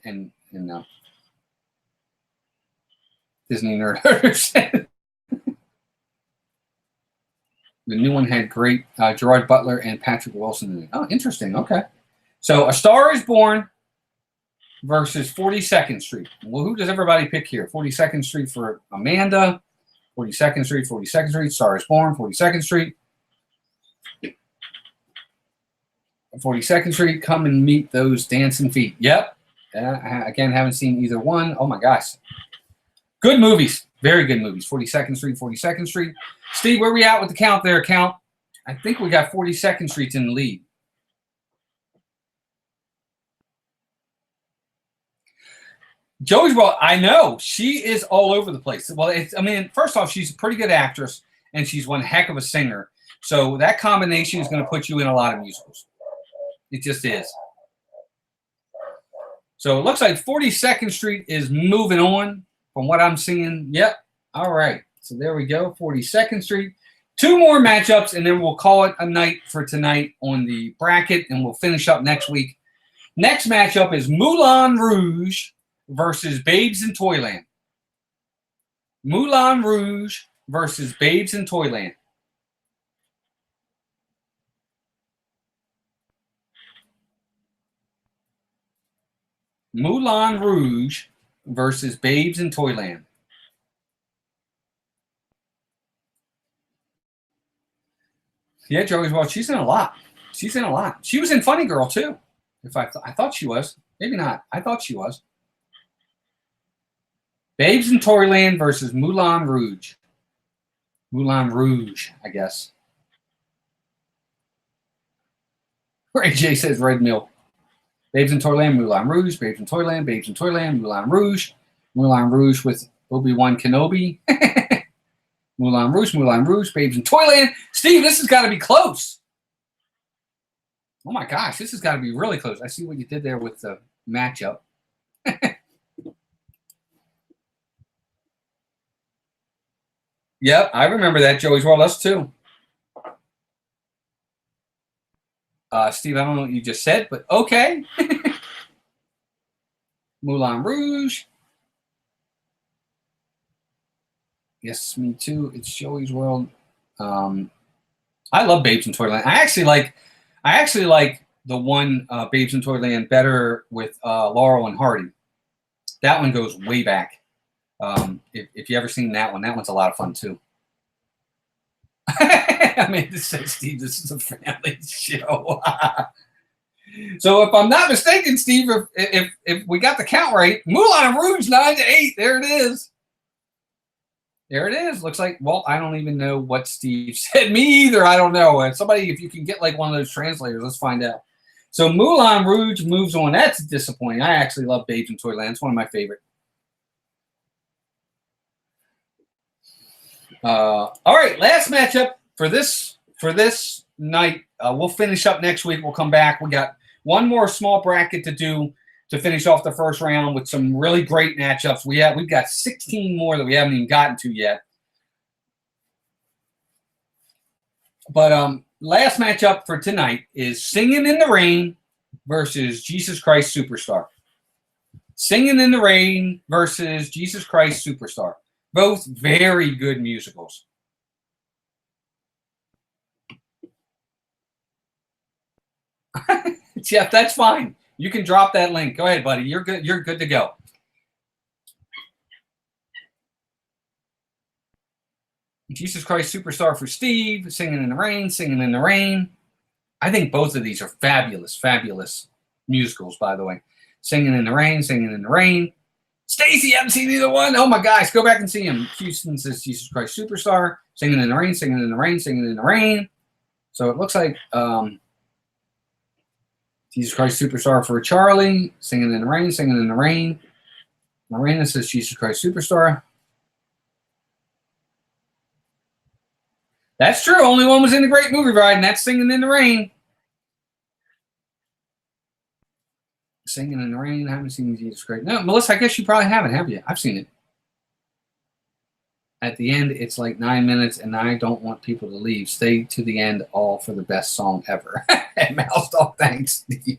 Disney Nerd Herders. The new one had great Gerard Butler and Patrick Wilson in it. Oh, interesting. Okay. So A Star is Born versus 42nd Street. Well, who does everybody pick here? 42nd Street for Amanda. 42nd Street. Star is Born. 42nd Street. 42nd Street, come and meet those dancing feet. Yep. Again, haven't seen either one. Oh, my gosh. Good movies. Very good movies. 42nd Street. Steve, where are we at with the count there, Count? I think we got 42nd Street in the lead. Joey's World, I know. She is all over the place. Well, first off, she's a pretty good actress, and she's one heck of a singer. So that combination is going to put you in a lot of musicals. It just is. So it looks like 42nd Street is moving on from what I'm seeing. Yep. All right. So there we go. 42nd Street. 2 more matchups, and then we'll call it a night for tonight on the bracket, and we'll finish up next week. Next matchup is Moulin Rouge versus Babes in Toyland. Moulin Rouge versus Babes in Toyland. Moulin Rouge versus Babes in Toyland. Yeah, Joey's well. She's in a lot. She's in a lot. She was in Funny Girl too. I thought she was. Maybe not. I thought she was. Babes in Toyland versus Moulin Rouge. Moulin Rouge, I guess. Ray J says Red Mill. Babes in Toyland, Moulin Rouge. Babes in Toyland, Babes in Toyland, Moulin Rouge. Moulin Rouge with Obi-Wan Kenobi. Moulin Rouge, Babes in Toyland. Steve, this has got to be close. Oh my gosh, this has got to be really close. I see what you did there with the matchup. Yep, I remember that, Joey's World. Us too. Steve, I don't know what you just said, but okay. Moulin Rouge. Yes, me too. It's Joey's World. I love Babes in Toyland. I actually like the one Babes in Toyland better with Laurel and Hardy. That one goes way back. If you ever seen that one's a lot of fun too. I mean, this says, Steve, this is a family show. So if I'm not mistaken, Steve, if we got the count right, Moulin Rouge 9-8. There it is. There it is. Looks like, well, I don't even know what Steve said. Me either. I don't know. Somebody, if you can get like one of those translators, let's find out. So Moulin Rouge moves on. That's disappointing. I actually love Babes in Toyland. It's one of my favorite. All right, last matchup for this night. We'll finish up next week. We'll come back. We got one more small bracket to do to finish off the first round with some really great matchups. We've got 16 more that we haven't even gotten to yet. But last matchup for tonight is Singing in the Rain versus Jesus Christ Superstar. Singing in the Rain versus Jesus Christ Superstar. Both very good musicals. Jeff, that's fine. You can drop that link. Go ahead, buddy. You're good. You're good to go. Jesus Christ Superstar for Steve. Singing in the Rain. Singing in the Rain. I think both of these are fabulous, fabulous musicals, by the way. Singing in the Rain. Singing in the Rain. Stacy, haven't seen either one. Oh my gosh, go back and see him. Houston says Jesus Christ Superstar. Singing in the Rain. Singing in the Rain. Singing in the Rain. So it looks like Jesus Christ Superstar for Charlie. Singing in the Rain. Singing in the Rain. Marina says Jesus Christ Superstar. That's true. Only one was in the Great Movie Ride, and that's Singing in the Rain. Singing in the Rain. I haven't seen Jesus Christ. No, Melissa, I guess you probably haven't, have you? I've seen it. At the end, it's like 9 minutes, and I don't want people to leave. Stay to the end, all for the best song ever. Mouse Dog, thanks, Steve.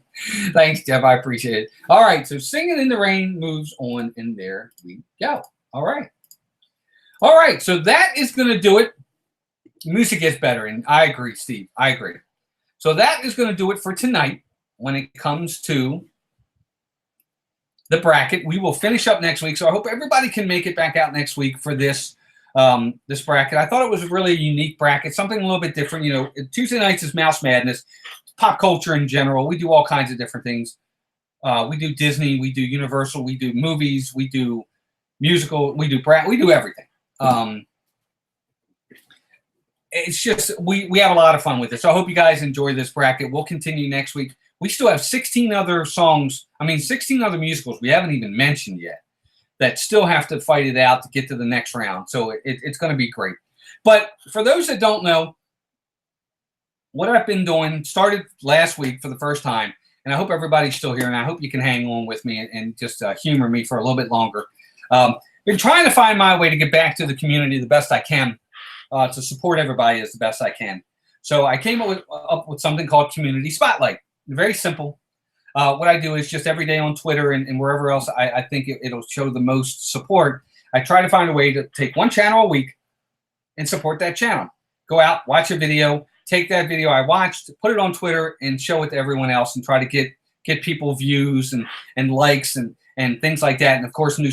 Thanks, Jeff. I appreciate it. All right, so Singing in the Rain moves on, and there we go. All right. All right, so that is going to do it. Music gets better, and I agree, Steve. I agree. So that is going to do it for tonight when it comes to the bracket. We will finish up next week, so I hope everybody can make it back out next week for this this bracket. I thought it was a really unique bracket, something a little bit different. You know, Tuesday nights is Mouse Madness, pop culture in general. We do all kinds of different things. We do Disney, we do Universal, we do movies, we do musical, we do everything. It's just we have a lot of fun with it. So I hope you guys enjoy this bracket. We'll continue next week. We still have 16 other songs. 16 other musicals we haven't even mentioned yet that still have to fight it out to get to the next round. So it's going to be great. But for those that don't know, what I've been doing started last week for the first time, and I hope everybody's still here, and I hope you can hang on with me and just humor me for a little bit longer. Been trying to find my way to get back to the community the best I can, to support everybody as the best I can. So I came up with something called Community Spotlight. Very simple. What I do is just every day on Twitter and wherever else I think it'll show the most support, I try to find a way to take one channel a week and support that channel. Go out, watch a video, take that video I watched, put it on Twitter, and show it to everyone else and try to get get people views and likes and things like that. And of course, new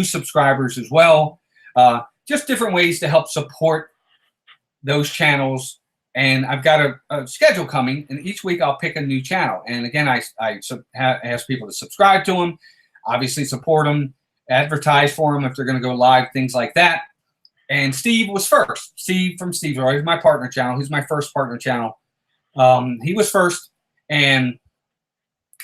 subscribers as well. Just different ways to help support those channels. And I've got a schedule coming, and each week I'll pick a new channel. And again, I ask people to subscribe to them, obviously support them, advertise for them if they're going to go live, things like that. And Steve was first. Steve from Steve's World. He's my partner channel. He's my first partner channel. He was first, and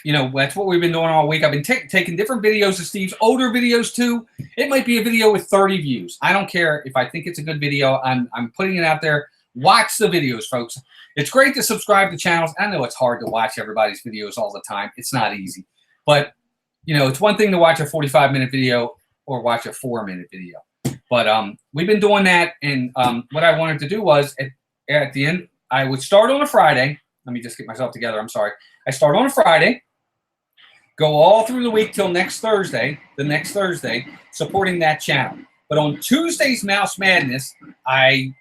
you know, that's what we've been doing all week. I've been taking different videos of Steve's older videos too. It might be a video with 30 views. I don't care if I think it's a good video. I'm putting it out there. Watch the videos, folks. It's great to subscribe to channels. I know it's hard to watch everybody's videos all the time. It's not easy. But, you know, it's one thing to watch a 45-minute video or watch a 4-minute video. But we've been doing that, and what I wanted to do was at the end, I would start on a Friday. Let me just get myself together. I'm sorry. I start on a Friday, go all through the week till next Thursday, the next Thursday, supporting that channel. But on Tuesday's Mouse Madness, I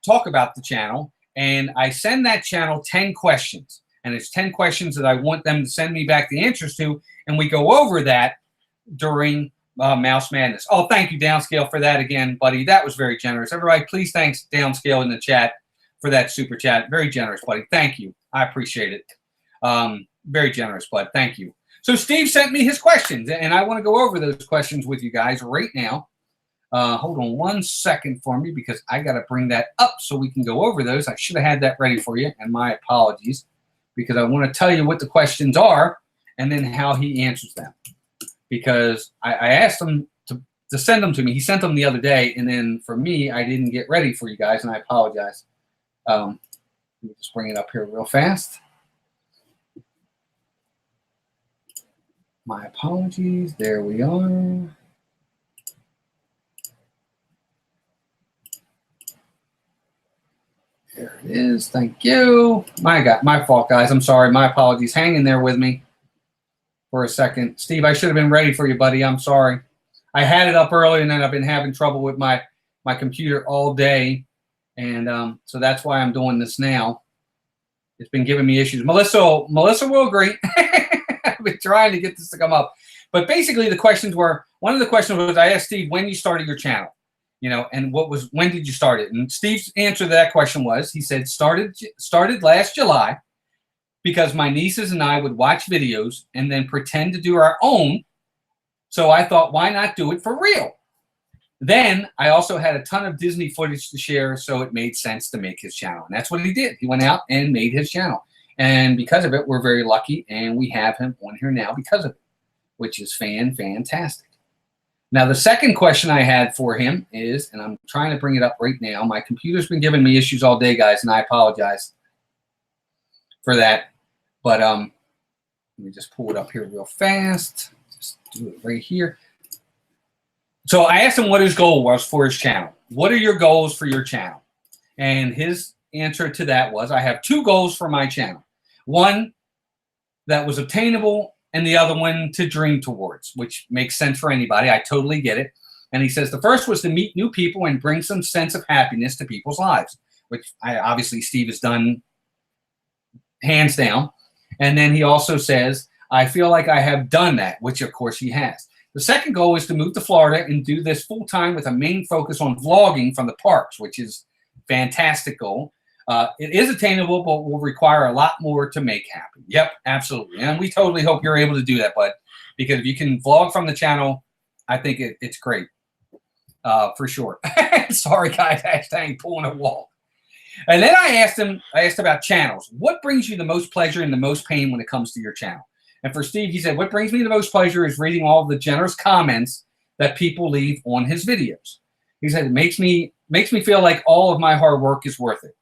talk about the channel, and I send that channel 10 questions. And it's 10 questions that I want them to send me back the answers to, and we go over that during Mouse Madness. Oh, thank you, Downscale, for that again, buddy. That was very generous. Everybody, please thanks Downscale in the chat for that super chat. Very generous, buddy. Thank you. I appreciate it. Very generous, bud. Thank you. So Steve sent me his questions, and I want to go over those questions with you guys right now. Hold on 1 second for me, because I got to bring that up so we can go over those. I should have had that ready for you, and my apologies, because I want to tell you what the questions are and then how he answers them. Because I asked him to send them to me. He sent them the other day, and then for me, I didn't get ready for you guys, and I apologize. Let me just bring it up here real fast. My apologies. There we are. There it is. Thank you. My fault, guys. I'm sorry. My apologies. Hang in there with me for a second. Steve, I should have been ready for you, buddy. I'm sorry. I had it up early, and then I've been having trouble with my computer all day. And so that's why I'm doing this now. It's been giving me issues. Melissa will agree. I've been trying to get this to come up. But basically the questions were, one of the questions was, I asked Steve when you started your channel, you know, and when did you start it? And Steve's answer to that question was, he said, started last July, because my nieces and I would watch videos and then pretend to do our own. So I thought, why not do it for real? Then I also had a ton of Disney footage to share, so it made sense to make his channel. And that's what he did. He went out and made his channel. And because of it, we're very lucky, and we have him on here now because of it, which is fantastic. Now, the second question I had for him is, and I'm trying to bring it up right now. My computer's been giving me issues all day, guys, and I apologize for that. But let me just pull it up here real fast. Just do it right here. So I asked him what his goal was for his channel. What are your goals for your channel? And his answer to that was, I have 2 goals for my channel. One that was obtainable, and the other one to dream towards, which makes sense for anybody. I totally get it. And he says the first was to meet new people and bring some sense of happiness to people's lives, which obviously Steve has done hands down. And then he also says, I feel like I have done that, which of course he has. The second goal is to move to Florida and do this full time with a main focus on vlogging from the parks, which is a fantastic goal. It is attainable, but will require a lot more to make happen. Yep, absolutely. And we totally hope you're able to do that, bud, because if you can vlog from the channel, I think it's great, for sure. Sorry, guys, hashtag pulling a wall. And then I asked about channels. What brings you the most pleasure and the most pain when it comes to your channel? And for Steve, he said, what brings me the most pleasure is reading all of the generous comments that people leave on his videos. He said, it makes me feel like all of my hard work is worth it.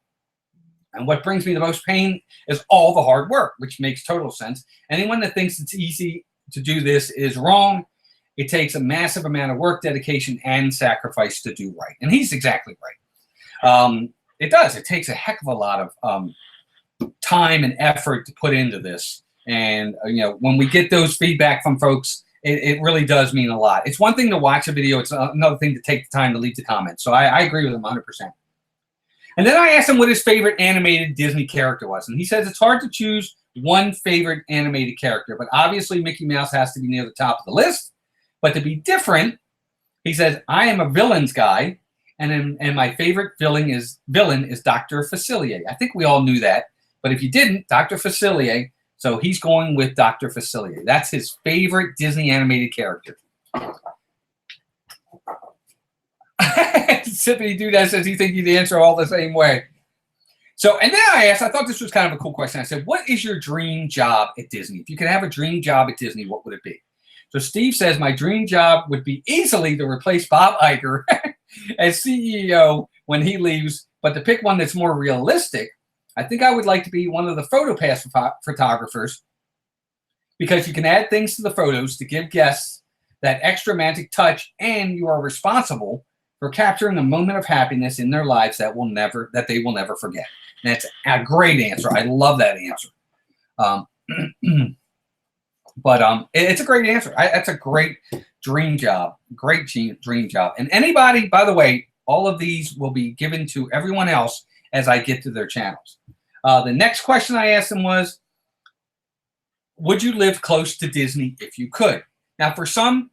And what brings me the most pain is all the hard work, which makes total sense. Anyone that thinks it's easy to do this is wrong. It takes a massive amount of work, dedication, and sacrifice to do right. And he's exactly right. It does. It takes a heck of a lot of time and effort to put into this. And, you know, when we get those feedback from folks, it really does mean a lot. It's one thing to watch a video. It's another thing to take the time to leave the comments. So I agree with him 100%. And then I asked him what his favorite animated Disney character was. And he says it's hard to choose one favorite animated character. But obviously, Mickey Mouse has to be near the top of the list. But to be different, he says, I am a villains guy, and my favorite villain is Dr. Facilier. I think we all knew that. But if you didn't, Dr. Facilier. So he's going with Dr. Facilier. That's his favorite Disney animated character. Sippity Doodah says he thinks you'd answer all the same way. So, and then I thought this was kind of a cool question. I said, what is your dream job at Disney? If you could have a dream job at Disney, what would it be? So Steve says, my dream job would be easily to replace Bob Iger as CEO when he leaves. But to pick one that's more realistic, I think I would like to be one of the PhotoPass photographers, because you can add things to the photos to give guests that extra magic touch, and you are responsible for capturing a moment of happiness in their lives that they will never forget. And that's a great answer. I love that answer. But it's a great answer. That's a great dream job. Great dream job. And anybody, by the way, all of these will be given to everyone else as I get to their channels. The next question I asked them was, would you live close to Disney if you could? Now, for some,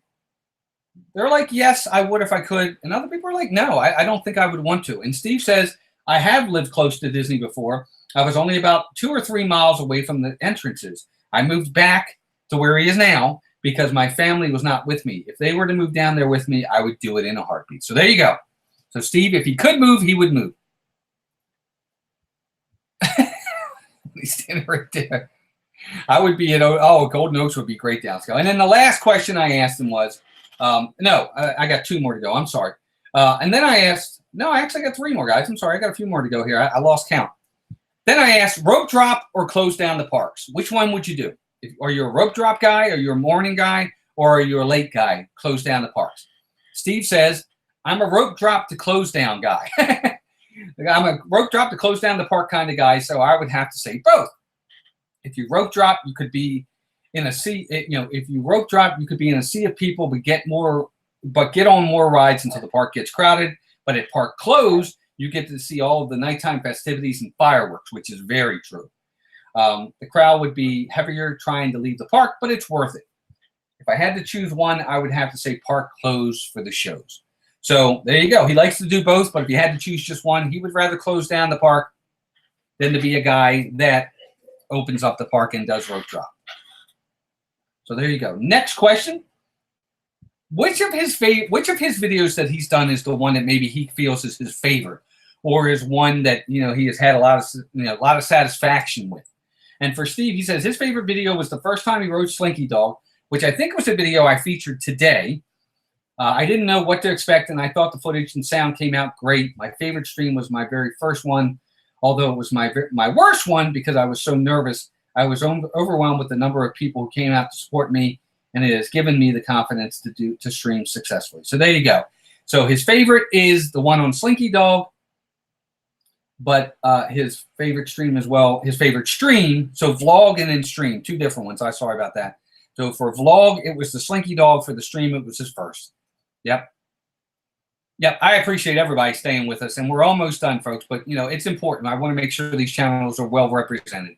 they're like, yes, I would if I could. And other people are like, no, I don't think I would want to. And Steve says, I have lived close to Disney before. I was only about 2 or 3 miles away from the entrances. I moved back to where he is now because my family was not with me. If they were to move down there with me, I would do it in a heartbeat. So there you go. So Steve, if he could move, he would move. He's standing right there. I would be Golden Oaks would be great downscale. And then the last question I asked him was, I got 2 more to go. I'm sorry. And then I asked, no, I actually got 3 more, guys. I'm sorry. I got a few more to go here. I lost count. Then I asked, rope drop or close down the parks? Which one would you do? Are you a rope drop guy? Are you a morning guy? Or are you a late guy? Close down the parks. Steve says, I'm a rope drop to close down guy. I'm a rope drop to close down the park kind of guy, so I would have to say both. If you rope drop, you could be in a sea. If you rope drop, you could be in a sea of people, but get on more rides until the park gets crowded. But at park close, you get to see all of the nighttime festivities and fireworks, which is very true. The crowd would be heavier trying to leave the park, but it's worth it. If I had to choose one, I would have to say park close for the shows. So there you go. He likes to do both, but if you had to choose just one, he would rather close down the park than to be a guy that opens up the park and does rope drop. So there you go. Next question. Which of his videos that he's done is the one that maybe he feels is his favorite, or is one that he has had a lot of satisfaction with? And for Steve, he says his favorite video was the first time he rode Slinky Dog, which I think was a video I featured today. I didn't know what to expect, and I thought the footage and sound came out great. My favorite stream was my very first one, although it was my worst one because I was so nervous. I was overwhelmed with the number of people who came out to support me, and it has given me the confidence to stream successfully. So there you go. So his favorite is the one on Slinky Dog, but his favorite stream as well. His favorite stream, so vlog and then stream, 2 different ones. I'm sorry about that. So for vlog, it was the Slinky Dog. For the stream, it was his first. Yep. I appreciate everybody staying with us, and we're almost done, folks. But it's important. I want to make sure these channels are well represented.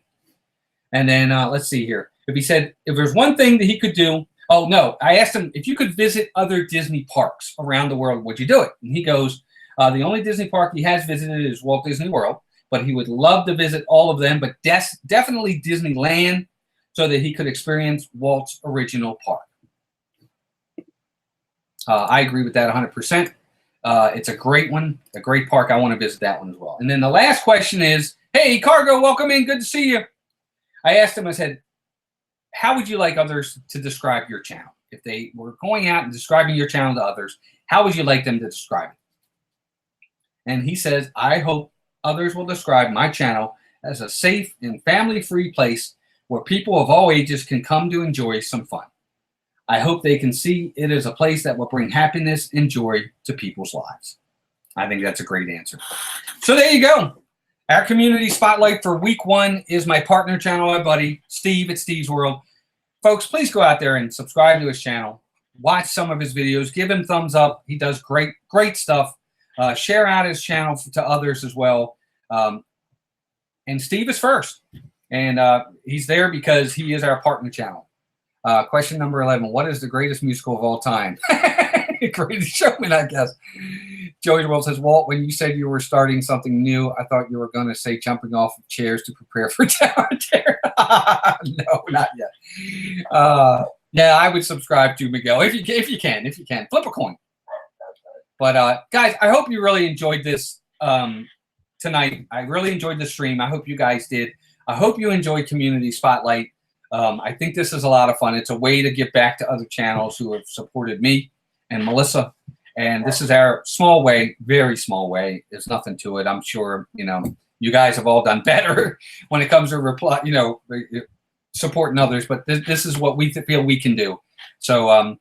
And then let's see here. If there's one thing that he could do, I asked him if you could visit other Disney parks around the world, would you do it? And he goes, the only Disney park he has visited is Walt Disney World, but he would love to visit all of them, but definitely Disneyland, so that he could experience Walt's original park. I agree with that 100%. It's a great one, a great park. I want to visit that one as well. And then the last question is, hey, Cargo, welcome in. Good to see you. I asked him, I said, how would you like others to describe your channel? If they were going out and describing your channel to others, how would you like them to describe it? And he says, I hope others will describe my channel as a safe and family-free place where people of all ages can come to enjoy some fun. I hope they can see it as a place that will bring happiness and joy to people's lives. I think that's a great answer. So there you go. Our community spotlight for week 1 is my partner channel, my buddy, Steve at Steve's World. Folks, please go out there and subscribe to his channel. Watch some of his videos. Give him thumbs up. He does great stuff. Share out his channel to others as well. And Steve is first. And he's there because he is our partner channel. Question number 11. What is the greatest musical of all time? Greatest Showman, I guess. Joey World says, Walt, when you said you were starting something new, I thought you were going to say jumping off of chairs to prepare for Tower Terror. No, not yet. Yeah, I would subscribe to Miguel if you can. Flip a coin. But guys, I hope you really enjoyed this tonight. I really enjoyed the stream. I hope you guys did. I hope you enjoyed Community Spotlight. I think this is a lot of fun. It's a way to give back to other channels who have supported me and Melissa. And this is our small way, very small way. There's nothing to it. I'm sure, you guys have all done better when it comes to supporting others. But this is what we feel we can do. So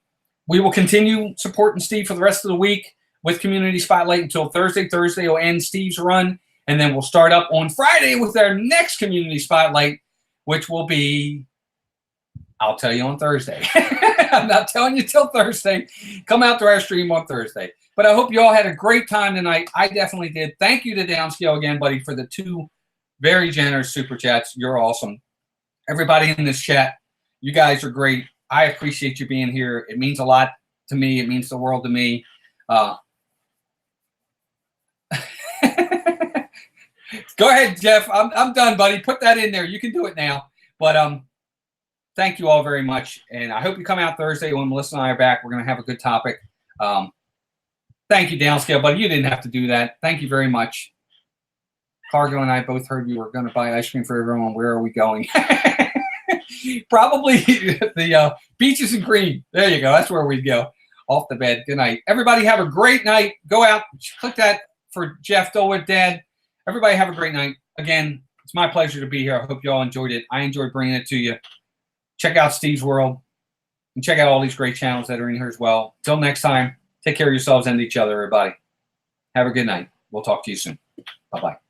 we will continue supporting Steve for the rest of the week with Community Spotlight until Thursday. Thursday will end Steve's run. And then we'll start up on Friday with our next Community Spotlight, which will be, I'll tell you on Thursday. I'm not telling you till Thursday. Come out to our stream on Thursday. But I hope you all had a great time tonight. I definitely did. Thank you to Downscale again, buddy, for the 2 very generous super chats. You're awesome. Everybody in this chat, you guys are great. I appreciate you being here. It means a lot to me. It means the world to me. Go ahead, Jeff. I'm done, buddy. Put that in there. You can do it now. But thank you all very much. And I hope you come out Thursday when Melissa and I are back. We're going to have a good topic. Thank you, Downscale, buddy. You didn't have to do that. Thank you very much. Cargo and I both heard you were going to buy ice cream for everyone. Where are we going? Probably the Beaches and Cream. There you go. That's where we'd go. Off the bed. Good night. Everybody have a great night. Go out. Click that for Jeff Dolwood, Dad. Everybody have a great night. Again, it's my pleasure to be here. I hope you all enjoyed it. I enjoyed bringing it to you. Check out Steve's World and check out all these great channels that are in here as well. Till next time, take care of yourselves and each other, everybody. Have a good night. We'll talk to you soon. Bye-bye.